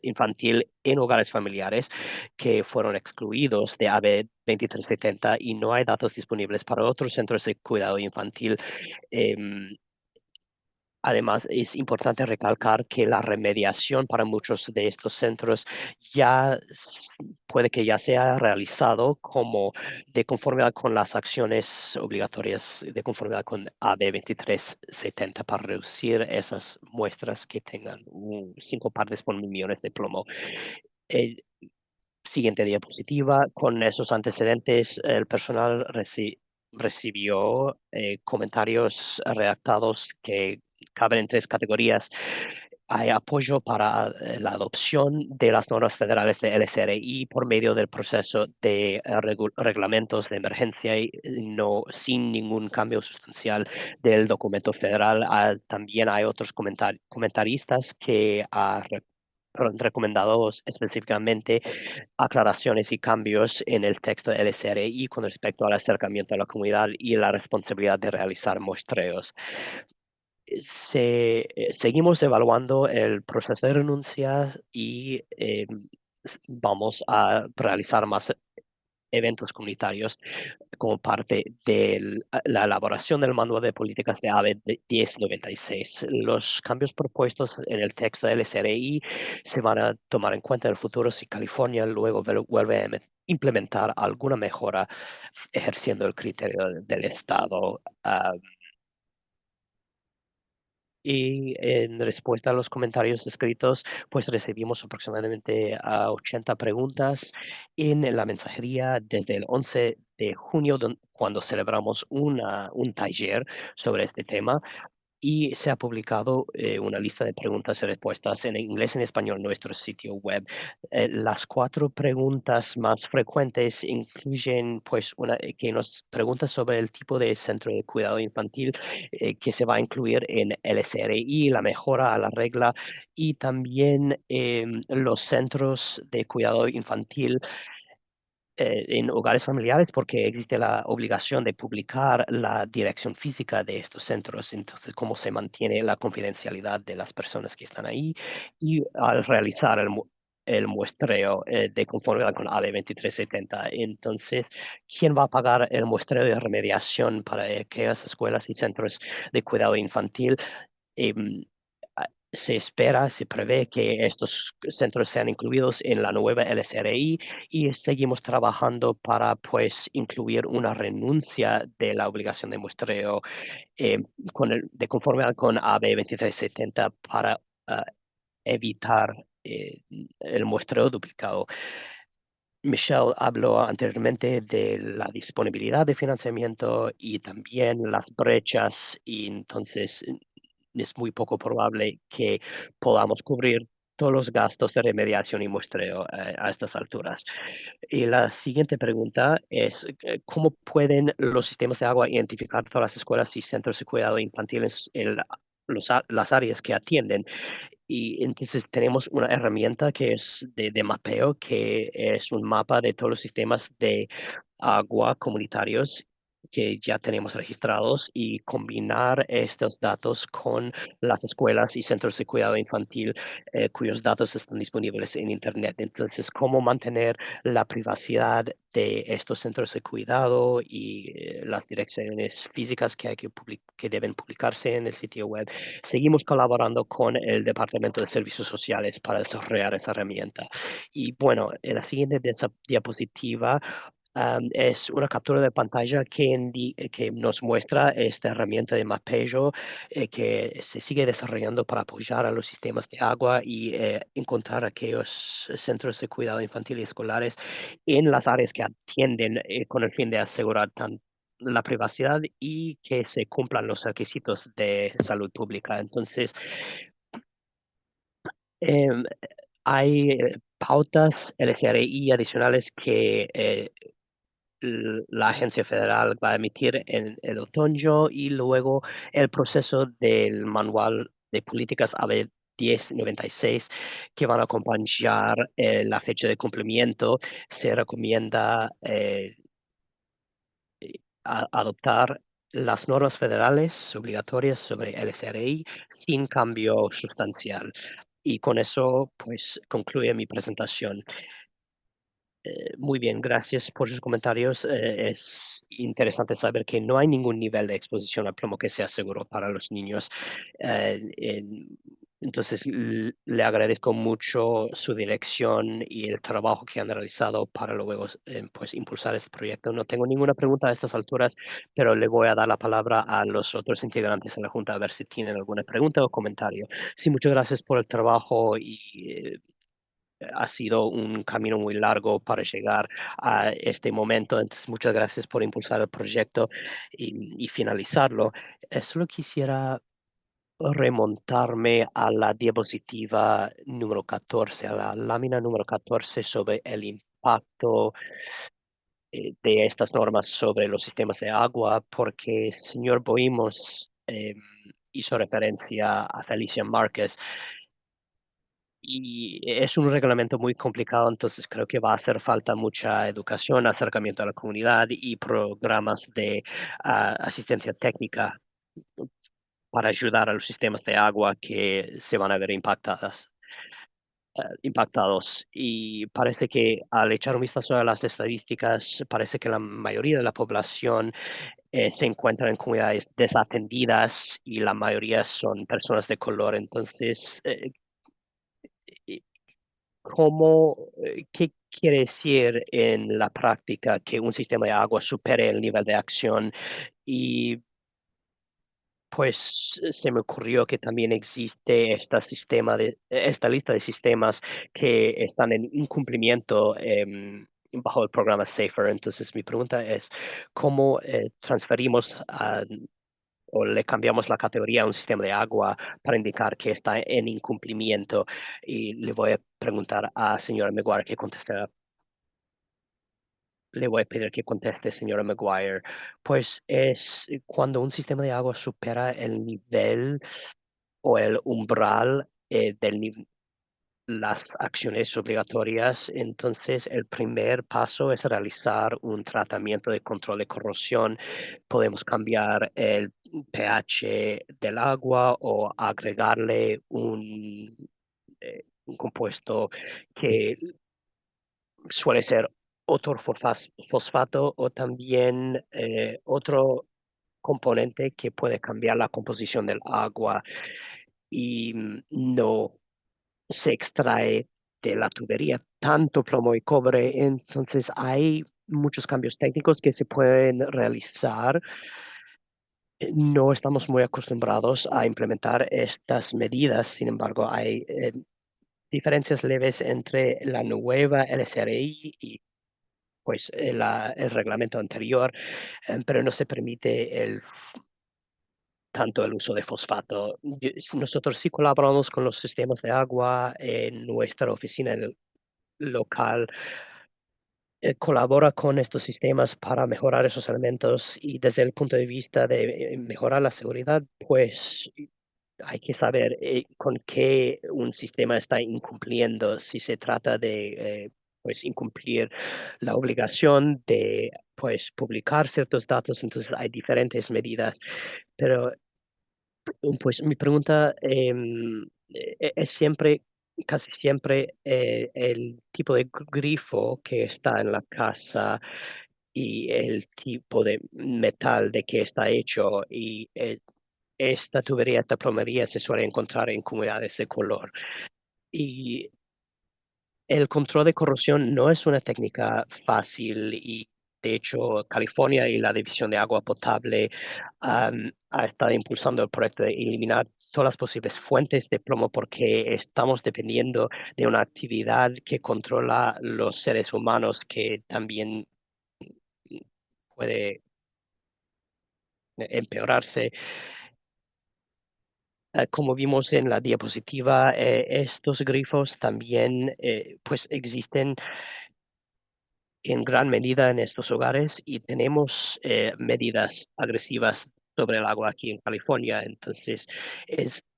infantil en hogares familiares que fueron excluidos de AB 2370, y no hay datos disponibles para otros centros de cuidado infantil. em, Además, es importante recalcar que la remediación para muchos de estos centros puede que ya sea realizado como de conformidad con las acciones obligatorias, de conformidad con AB 2370, para reducir esas muestras que tengan 5 partes por mil millones de plomo. El siguiente diapositiva. Con esos antecedentes, el personal recibió comentarios redactados que caben en 3 categorías. Hay apoyo para la adopción de las normas federales de LSRI por medio del proceso de reglamentos de emergencia y sin ningún cambio sustancial del documento federal. También hay otros comentaristas que han recomendado específicamente aclaraciones y cambios en el texto de LSRI con respecto al acercamiento a la comunidad y la responsabilidad de realizar muestreos. Seguimos evaluando el proceso de renuncia y vamos a realizar más eventos comunitarios como parte de la elaboración del manual de políticas de AVE 1096. Los cambios propuestos en el texto del SRI se van a tomar en cuenta en el futuro si California luego vuelve a implementar alguna mejora ejerciendo el criterio del Estado. Y en respuesta a los comentarios escritos, pues recibimos aproximadamente 80 preguntas en la mensajería desde el 11 de junio, cuando celebramos un taller sobre este tema y se ha publicado una lista de preguntas y respuestas en inglés y en español en nuestro sitio web. Las 4 preguntas más frecuentes incluyen pues una que nos pregunta sobre el tipo de centro de cuidado infantil que se va a incluir en el SRI, la mejora a la regla y también los centros de cuidado infantil en hogares familiares porque existe la obligación de publicar la dirección física de estos centros, entonces cómo se mantiene la confidencialidad de las personas que están ahí y al realizar el muestreo de conformidad con AB 2370. Entonces, ¿quién va a pagar el muestreo de remediación para aquellas escuelas y centros de cuidado infantil? Em, Se espera, se prevé que estos centros sean incluidos en la nueva LSRI y seguimos trabajando para pues incluir una renuncia de la obligación de muestreo eh, de conformidad con AB 2370 para ah, evitar el muestreo duplicado. Michelle habló anteriormente de la disponibilidad de financiamiento y también las brechas, y entonces es muy poco probable que podamos cubrir todos los gastos de remediación y muestreo a estas alturas. Y la siguiente pregunta es, ¿cómo pueden los sistemas de agua identificar todas las escuelas y centros de cuidado infantil en las áreas que atienden? Y entonces tenemos una herramienta que es de mapeo, que es un mapa de todos los sistemas de agua comunitarios que ya tenemos registrados y combinar estos datos con las escuelas y centros de cuidado infantil cuyos datos están disponibles en Internet. Entonces, cómo mantener la privacidad de estos centros de cuidado y las direcciones físicas que, que deben publicarse en el sitio web. Seguimos colaborando con el Departamento de Servicios Sociales para desarrollar esa herramienta. Y bueno, en la siguiente diapositiva es una captura de pantalla que nos muestra esta herramienta de mapeo que se sigue desarrollando para apoyar a los sistemas de agua y encontrar aquellos centros de cuidado infantil y escolares en las áreas que atienden con el fin de asegurar la privacidad y que se cumplan los requisitos de salud pública. Entonces, em, hay pautas LSRI adicionales que la agencia federal va a emitir en el otoño y luego el proceso del manual de políticas AB 1096 que van a acompañar la fecha de cumplimiento. Se recomienda adoptar las normas federales obligatorias sobre el SRI sin cambio sustancial. Y con eso, pues, concluye mi presentación. Muy bien, gracias por sus comentarios. Es interesante saber que no hay ningún nivel de exposición al plomo que sea seguro para los niños. Entonces, le agradezco mucho su dirección y el trabajo que han realizado para luego pues, impulsar este proyecto. No tengo ninguna pregunta a estas alturas, pero le voy a dar la palabra a los otros integrantes de la Junta a ver si tienen alguna pregunta o comentario. Sí, muchas gracias por el trabajo y ha sido un camino muy largo para llegar a este momento. Entonces, muchas gracias por impulsar el proyecto y finalizarlo. Solo quisiera remontarme a la diapositiva número 14, a la lámina número 14 sobre el impacto de estas normas sobre los sistemas de agua, porque el señor Boimos hizo referencia a Felicia Márquez y es un reglamento muy complicado, entonces creo que va a hacer falta mucha educación, acercamiento a la comunidad y programas de asistencia técnica para ayudar a los sistemas de agua que se van a ver impactadas. impactados. Y parece que al echar un vistazo a las estadísticas, parece que la mayoría de la población se encuentra en comunidades desatendidas y la mayoría son personas de color. Entonces, eh, ¿qué quiere decir en la práctica que un sistema de agua supere el nivel de acción? Y pues se me ocurrió que también existe esta lista de sistemas que están en incumplimiento bajo el programa SAFER. Entonces mi pregunta es, ¿cómo transferimos o le cambiamos la categoría a un sistema de agua para indicar que está en incumplimiento? Y le voy a preguntar a señora Maguire que conteste. Le voy a pedir que conteste, señora Maguire. Pues es cuando un sistema de agua supera el nivel o el umbral las acciones obligatorias, entonces el primer paso es realizar un tratamiento de control de corrosión. Podemos cambiar el pH del agua o agregarle un compuesto que suele ser otro fosfato o también otro componente que puede cambiar la composición del agua y no se extrae de la tubería tanto plomo y cobre. Entonces hay muchos cambios técnicos que se pueden realizar. No estamos muy acostumbrados a implementar estas medidas, sin embargo, hay diferencias leves entre la nueva LSRI y pues el reglamento anterior, pero no se permite tanto el uso de fosfato. Nosotros sí colaboramos con los sistemas de agua en nuestra oficina local. Colabora con estos sistemas para mejorar esos elementos y desde el punto de vista de mejorar la seguridad, pues hay que saber con qué un sistema está incumpliendo. Si se trata de pues incumplir la obligación de pues publicar ciertos datos, entonces hay diferentes medidas. Pero pues mi pregunta es siempre, casi siempre, el tipo de grifo que está en la casa y el tipo de metal de que está hecho. Y esta tubería, esta plomería se suele encontrar en comunidades de color. Y el control de corrosión no es una técnica fácil y de hecho California y la División de Agua Potable ha estado impulsando el proyecto de eliminar todas las posibles fuentes de plomo porque estamos dependiendo de una actividad que controla los seres humanos que también puede empeorarse. Como vimos en la diapositiva, estos grifos también pues existen en gran medida en estos hogares y tenemos medidas agresivas sobre el agua aquí en California. Entonces,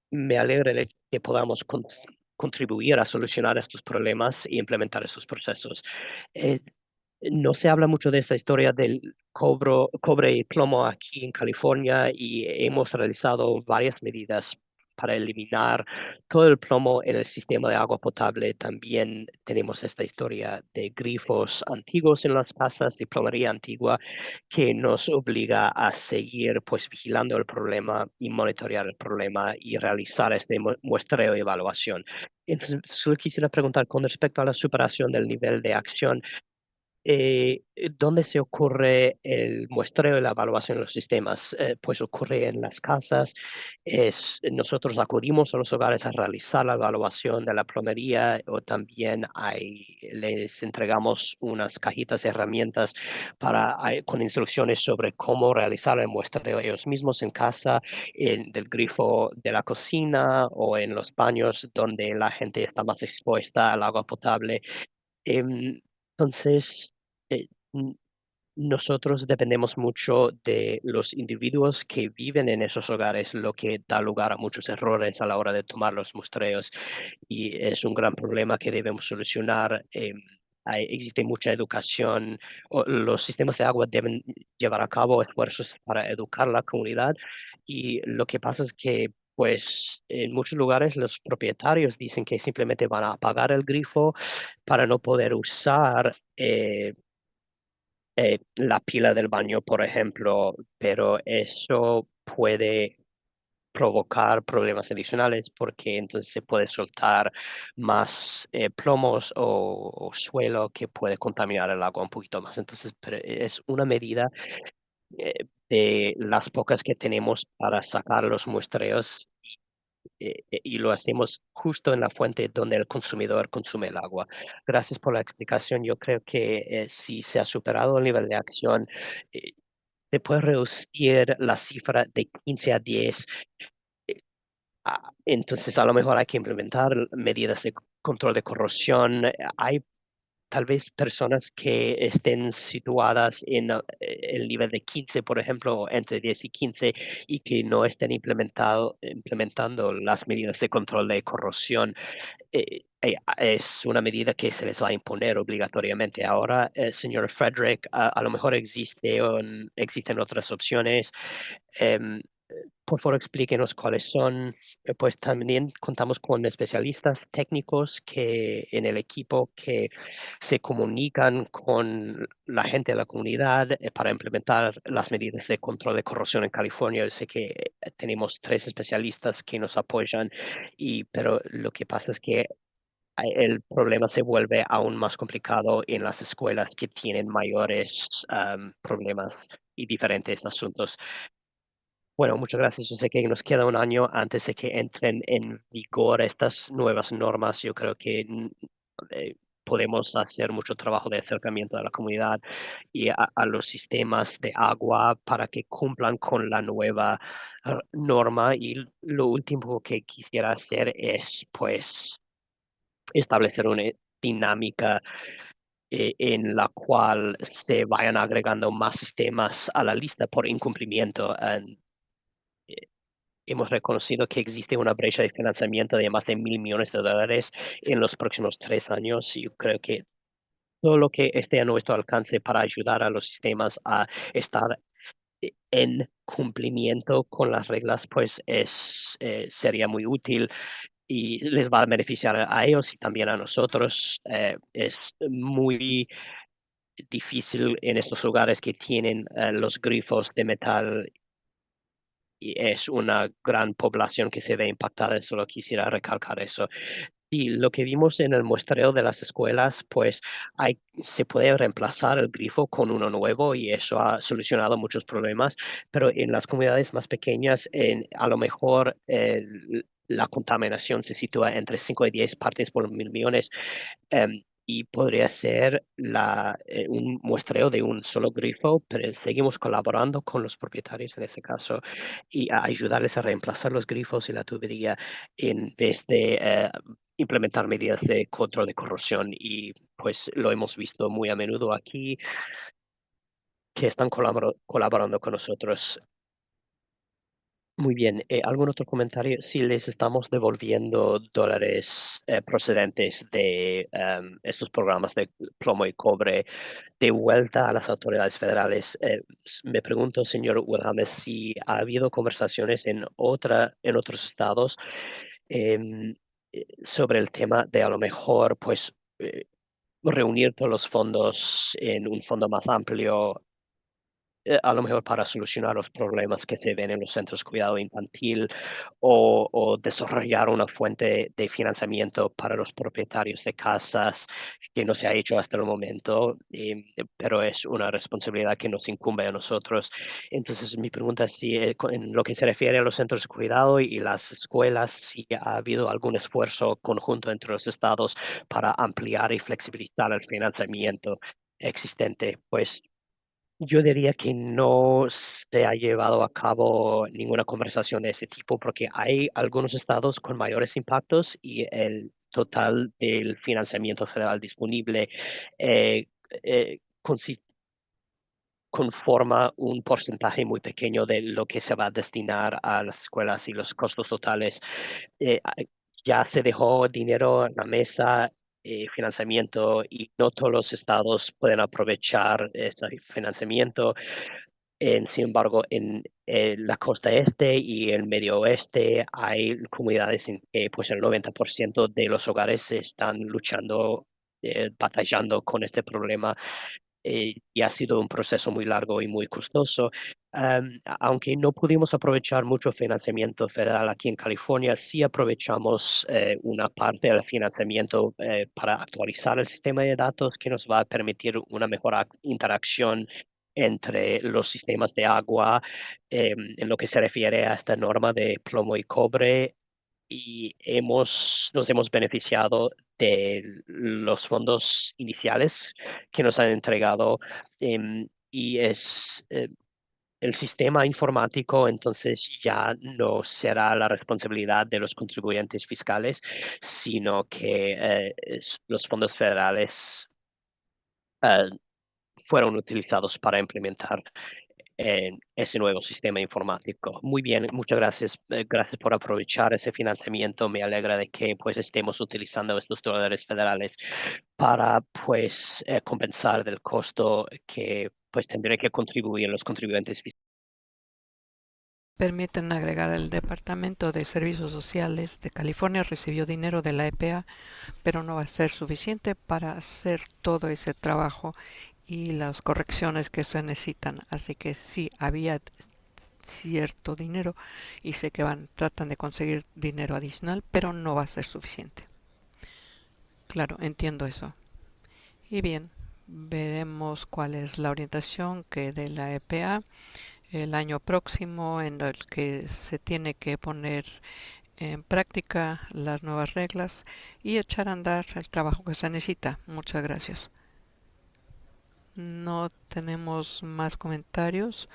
me alegra el hecho que podamos contribuir a solucionar estos problemas y implementar estos procesos. Eh, no se habla mucho de esta historia del cobre y plomo aquí en California y hemos realizado varias medidas para eliminar todo el plomo en el sistema de agua potable. También tenemos esta historia de grifos antiguos en las casas y plomería antigua que nos obliga a seguir pues vigilando el problema y monitorear el problema y realizar este muestreo y evaluación. Entonces, solo quisiera preguntar con respecto a la superación del nivel de acción, ¿dónde se ocurre el muestreo y la evaluación de los sistemas? Pues ocurre en las casas. Nosotros acudimos a los hogares a realizar la evaluación de la plomería o también les entregamos unas cajitas de herramientas con instrucciones sobre cómo realizar el muestreo ellos mismos en casa, del grifo de la cocina o en los baños donde la gente está más expuesta al agua potable. Entonces, eh, n- nosotros dependemos mucho de los individuos que viven en esos hogares, lo que da lugar a muchos errores a la hora de tomar los muestreos y es un gran problema que debemos solucionar. Existe mucha educación, los sistemas de agua deben llevar a cabo esfuerzos para educar a la comunidad y lo que pasa es que pues en muchos lugares los propietarios dicen que simplemente van a apagar el grifo para no poder usar la pila del baño, por ejemplo, pero eso puede provocar problemas adicionales porque entonces se puede soltar más plomos o suelo que puede contaminar el agua un poquito más. Entonces, es una medida de las pocas que tenemos para sacar los muestreos y lo hacemos justo en la fuente donde el consumidor consume el agua. Gracias por la explicación. Yo creo que si se ha superado el nivel de acción, eh, se puede reducir la cifra de 15 a 10. Entonces, a lo mejor hay que implementar medidas de control de corrosión. Hay tal vez personas que estén situadas en el nivel de 15, por ejemplo, entre 10 y 15, y que no estén implementando las medidas de control de corrosión. Es una medida que se les va a imponer obligatoriamente. Ahora, señor Frederick, a lo mejor existen otras opciones. Em, por favor, explíquenos cuáles son. Pues también contamos con especialistas técnicos que en el equipo que se comunican con la gente de la comunidad para implementar las medidas de control de corrosión en California. Yo sé que tenemos 3 especialistas que nos apoyan, pero lo que pasa es que el problema se vuelve aún más complicado en las escuelas que tienen mayores problemas y diferentes asuntos. Bueno, muchas gracias. Yo sé que nos queda un año antes de que entren en vigor estas nuevas normas. Yo creo que eh, podemos hacer mucho trabajo de acercamiento a la comunidad y a los sistemas de agua para que cumplan con la nueva norma. Y lo último que quisiera hacer es, pues, establecer una dinámica en la cual se vayan agregando más sistemas a la lista por incumplimiento. Hemos reconocido que existe una brecha de financiamiento de más de $1.000 millones en los próximos 3 años. Y yo creo que todo lo que esté a nuestro alcance para ayudar a los sistemas a estar en cumplimiento con las reglas, pues sería muy útil y les va a beneficiar a ellos y también a nosotros. Es muy difícil en estos lugares que tienen los grifos de metal y es una gran población que se ve impactada. Solo quisiera recalcar eso. Y lo que vimos en el muestreo de las escuelas, pues se puede reemplazar el grifo con uno nuevo y eso ha solucionado muchos problemas, pero en las comunidades más pequeñas, a lo mejor la contaminación se sitúa entre 5 y 10 partes por 1.000 millones. Y podría ser un muestreo de un solo grifo, pero seguimos colaborando con los propietarios en ese caso y a ayudarles a reemplazar los grifos y la tubería en vez de implementar medidas de control de corrosión. Y pues lo hemos visto muy a menudo aquí que están colaborando con nosotros. Muy bien, ¿algún otro comentario? Si les estamos devolviendo dólares procedentes de estos programas de plomo y cobre de vuelta a las autoridades federales, me pregunto, señor Wilhelm, si ha habido conversaciones en otros estados em, sobre el tema de a lo mejor, pues, reunir todos los fondos en un fondo más amplio, a lo mejor para solucionar los problemas que se ven en los centros de cuidado infantil o desarrollar una fuente de financiamiento para los propietarios de casas que no se ha hecho hasta el momento, pero es una responsabilidad que nos incumbe a nosotros. Entonces, mi pregunta es si en lo que se refiere a los centros de cuidado y las escuelas, si ha habido algún esfuerzo conjunto entre los estados para ampliar y flexibilizar el financiamiento existente. Pues yo diría que no se ha llevado a cabo ninguna conversación de ese tipo porque hay algunos estados con mayores impactos y el total del financiamiento federal disponible eh, conforma un porcentaje muy pequeño de lo que se va a destinar a las escuelas y los costos totales. eh, a- ya se dejó dinero en la mesa, financiamiento, y no todos los estados pueden aprovechar ese financiamiento. Sin embargo, en la costa este y el medio oeste hay comunidades en que pues el 90% de los hogares están luchando, batallando con este problema, y ha sido un proceso muy largo y muy costoso. Aunque no pudimos aprovechar mucho financiamiento federal aquí en California, sí aprovechamos una parte del financiamiento para actualizar el sistema de datos que nos va a permitir una mejor interacción entre los sistemas de agua, en lo que se refiere a esta norma de plomo y cobre, y nos hemos beneficiado de los fondos iniciales que nos han entregado, y el sistema informático entonces ya no será la responsabilidad de los contribuyentes fiscales, sino que los fondos federales eh, fueron utilizados para implementar ese nuevo sistema informático. Muy bien, muchas gracias. Gracias por aprovechar ese financiamiento. Me alegra de que pues estemos utilizando estos dólares federales para pues compensar del costo que pues tendrán que contribuir los contribuyentes fiscales. Permiten agregar el Departamento de Servicios Sociales de California recibió dinero de la EPA, pero no va a ser suficiente para hacer todo ese trabajo y las correcciones que se necesitan. Así que sí, había cierto dinero y sé que tratan de conseguir dinero adicional, pero no va a ser suficiente. Claro, entiendo eso. Y bien, veremos cuál es la orientación que de la EPA el año próximo, en el que se tiene que poner en práctica las nuevas reglas y echar a andar el trabajo que se necesita. Muchas gracias. No tenemos más comentarios.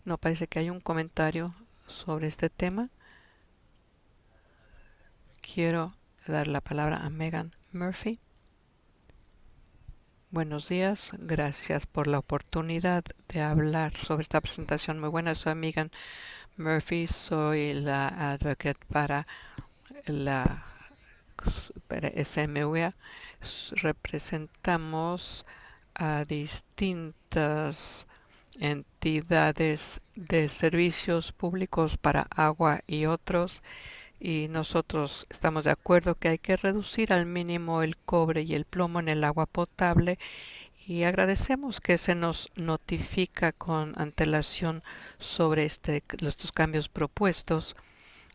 No parece que hay un comentario sobre este tema. Quiero dar la palabra a Megan Murphy. Buenos días, gracias por la oportunidad de hablar sobre esta presentación muy buena. Soy Megan Murphy, soy la advocate para SMUA. Representamos a distintas entidades de servicios públicos para agua y otros, y nosotros estamos de acuerdo que hay que reducir al mínimo el cobre y el plomo en el agua potable, y agradecemos que se nos notifica con antelación sobre estos cambios propuestos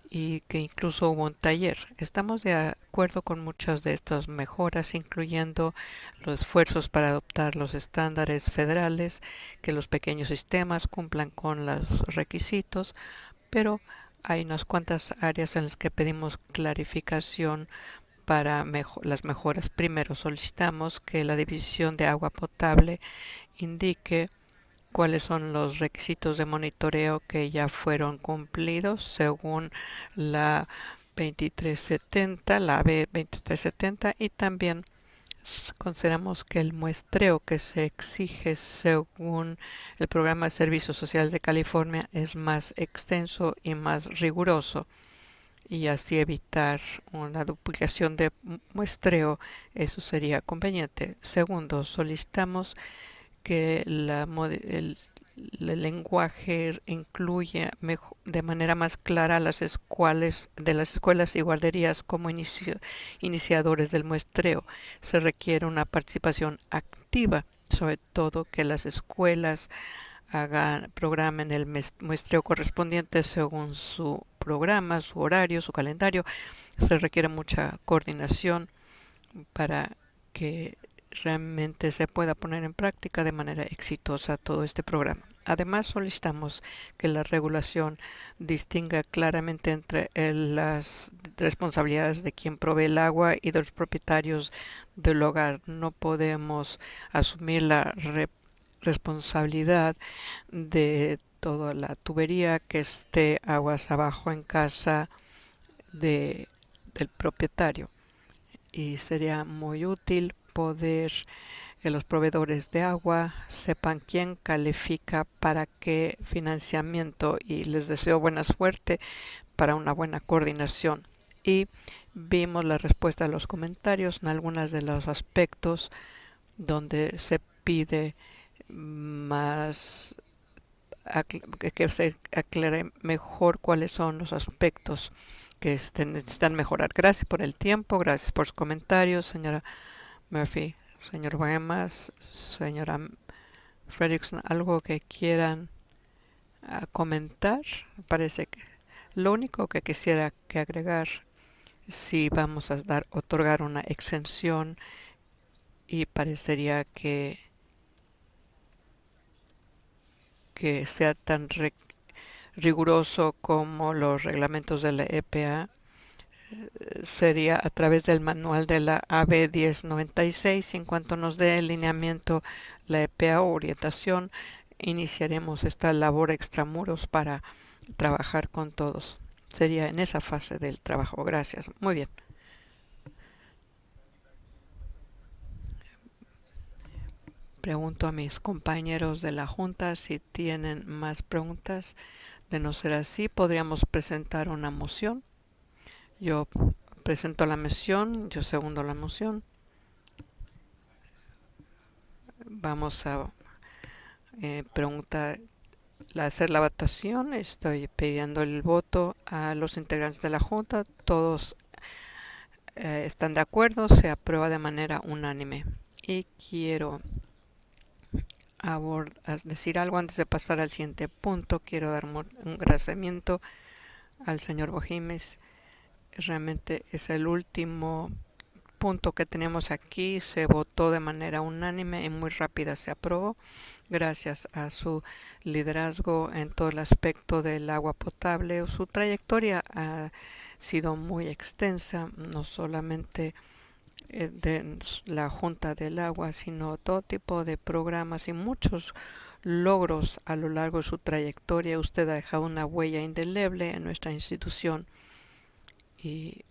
y que incluso hubo un taller. Estamos de acuerdo con muchas de estas mejoras, incluyendo los esfuerzos para adoptar los estándares federales, que los pequeños sistemas cumplan con los requisitos, pero hay unas cuantas áreas en las que pedimos clarificación para las mejoras. Primero, solicitamos que la División de Agua Potable indique cuáles son los requisitos de monitoreo que ya fueron cumplidos según la 2370, la B2370, y también consideramos que el muestreo que se exige según el Programa de Servicios Sociales de California es más extenso y más riguroso, y así evitar una duplicación de muestreo. Eso sería conveniente. Segundo, solicitamos que el lenguaje incluya de manera más clara las escuelas y guarderías como iniciadores del muestreo. Se requiere una participación activa, sobre todo que las escuelas programen el muestreo correspondiente según su programa, su horario, su calendario. Se requiere mucha coordinación para que realmente se pueda poner en práctica de manera exitosa todo este programa. Además, solicitamos que la regulación distinga claramente entre las responsabilidades de quien provee el agua y de los propietarios del hogar. No podemos asumir la responsabilidad de toda la tubería que esté aguas abajo en casa del propietario. Y sería muy útil poder que los proveedores de agua sepan quién califica para qué financiamiento, y les deseo buena suerte para una buena coordinación. Y vimos la respuesta a los comentarios en algunos de los aspectos donde se pide más que se aclare mejor cuáles son los aspectos que necesitan mejorar. Gracias por el tiempo, gracias por sus comentarios, señora Murphy, señor Boemas, señora Fredrickson, algo que quieran comentar. Parece que lo único que quisiera que agregar, si vamos a otorgar una exención, y parecería que sea tan riguroso como los reglamentos de la EPA, sería a través del manual de la AB 1096. En cuanto nos dé el lineamiento la EPA o orientación, iniciaremos esta labor extramuros para trabajar con todos. Sería en esa fase del trabajo. Gracias. Muy bien. Pregunto a mis compañeros de la Junta si tienen más preguntas. De no ser así, podríamos presentar una moción. Yo presento la moción, yo segundo la moción. Vamos a hacer la votación. Estoy pidiendo el voto a los integrantes de la Junta. Todos están de acuerdo, se aprueba de manera unánime. Y quiero decir algo antes de pasar al siguiente punto. Quiero dar un agradecimiento al señor Bohimes. Realmente es el último punto que tenemos aquí. Se votó de manera unánime y muy rápida se aprobó gracias a su liderazgo en todo el aspecto del agua potable. Su trayectoria ha sido muy extensa, no solamente de la Junta del Agua, sino todo tipo de programas y muchos logros a lo largo de su trayectoria. Usted ha dejado una huella indeleble en nuestra institución y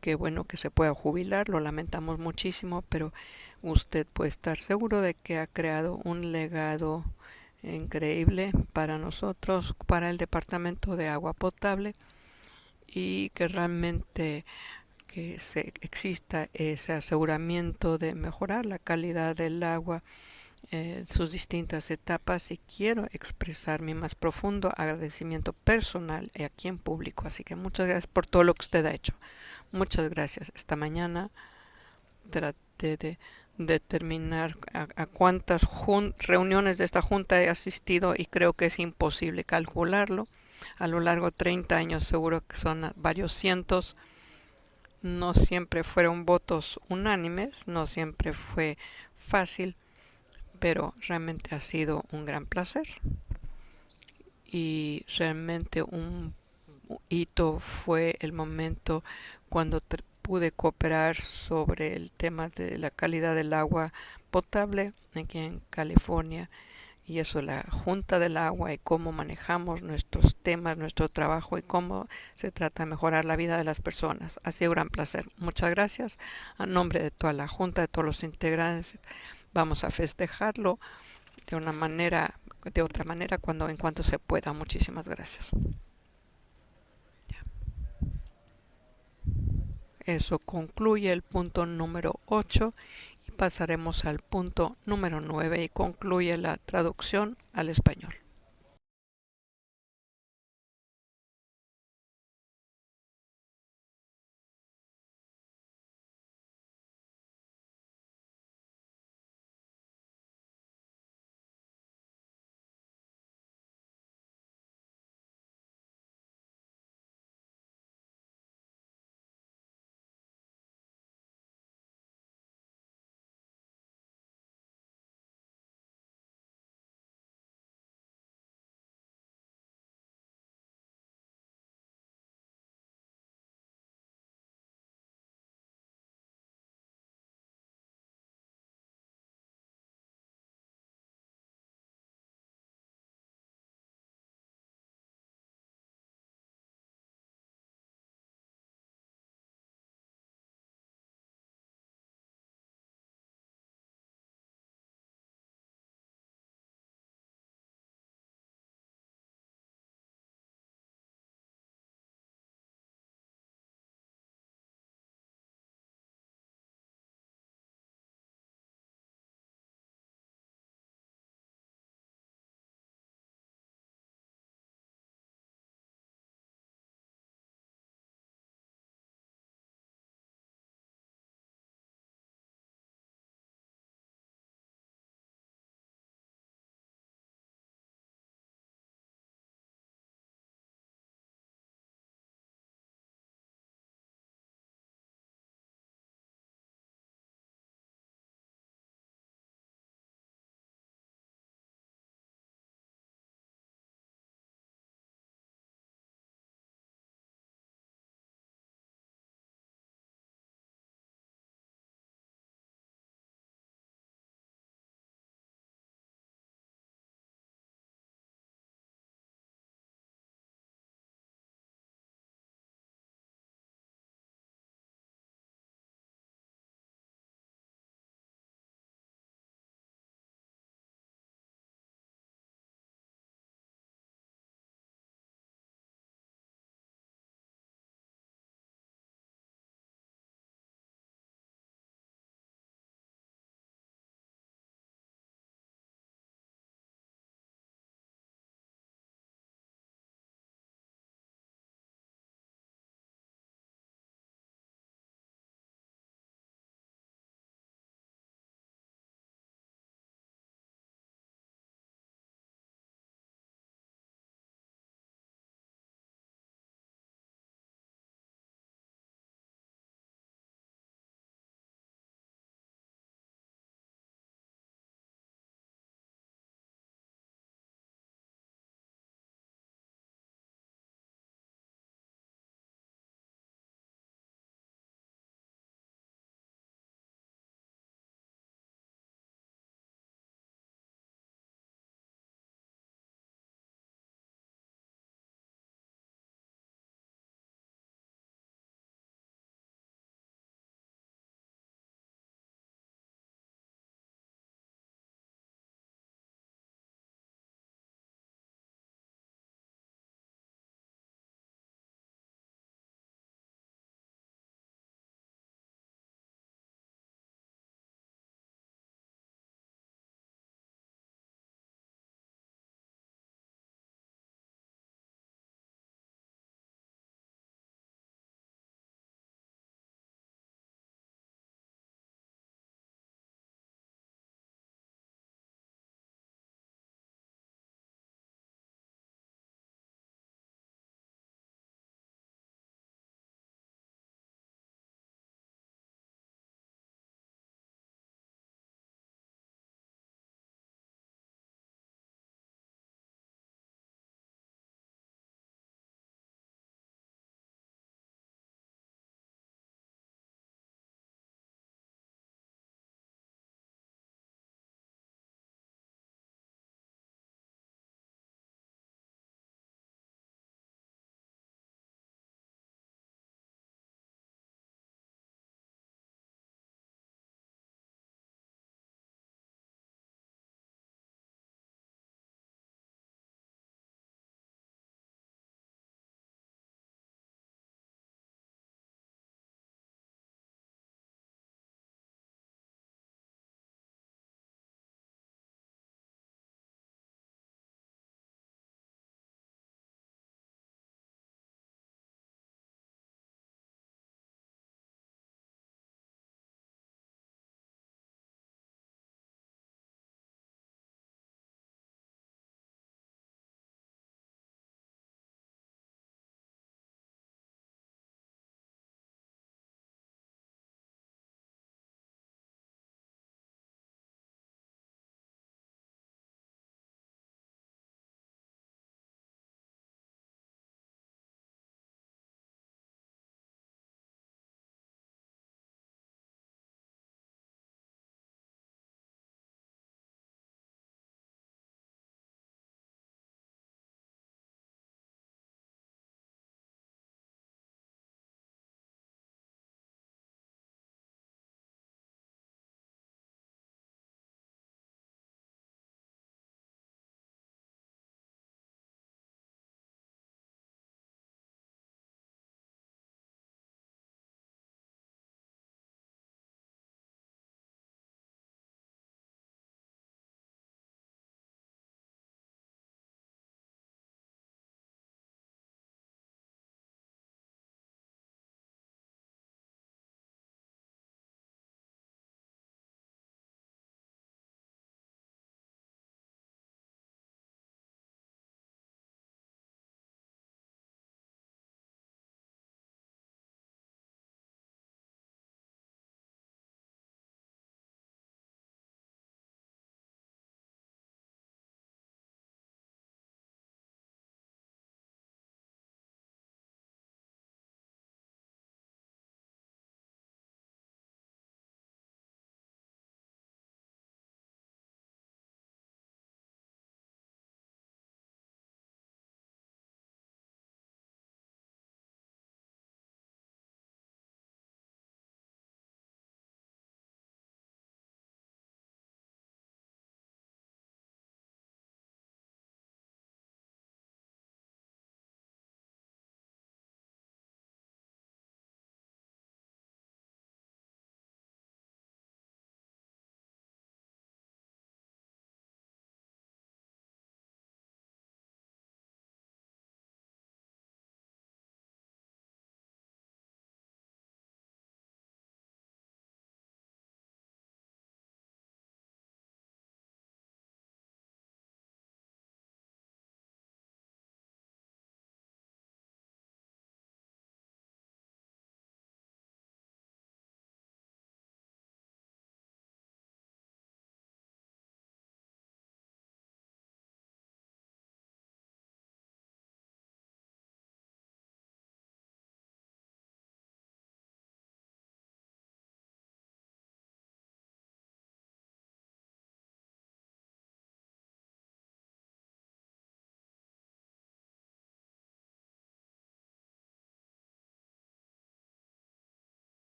qué bueno que se pueda jubilar. Lo lamentamos muchísimo, pero usted puede estar seguro de que ha creado un legado increíble para nosotros, para el Departamento de Agua Potable, y que realmente que exista ese aseguramiento de mejorar la calidad del agua en sus distintas etapas. Y quiero expresar mi más profundo agradecimiento personal y aquí en público. Así que muchas gracias por todo lo que usted ha hecho. Muchas gracias. Esta mañana traté de determinar a cuántas reuniones de esta junta he asistido y creo que es imposible calcularlo. A lo largo de 30 años seguro que son varios cientos. No siempre fueron votos unánimes, no siempre fue fácil, pero realmente ha sido un gran placer. Y realmente un hito fue el momento cuando pude cooperar sobre el tema de la calidad del agua potable aquí en California, y eso es la Junta del Agua y cómo manejamos nuestros temas, nuestro trabajo y cómo se trata de mejorar la vida de las personas. Ha sido un gran placer. Muchas gracias. A nombre de toda la Junta, de todos los integrantes, vamos a festejarlo de otra manera en cuanto se pueda. Muchísimas gracias. Eso concluye el punto número 8 y pasaremos al punto número 9 y concluye la traducción al español.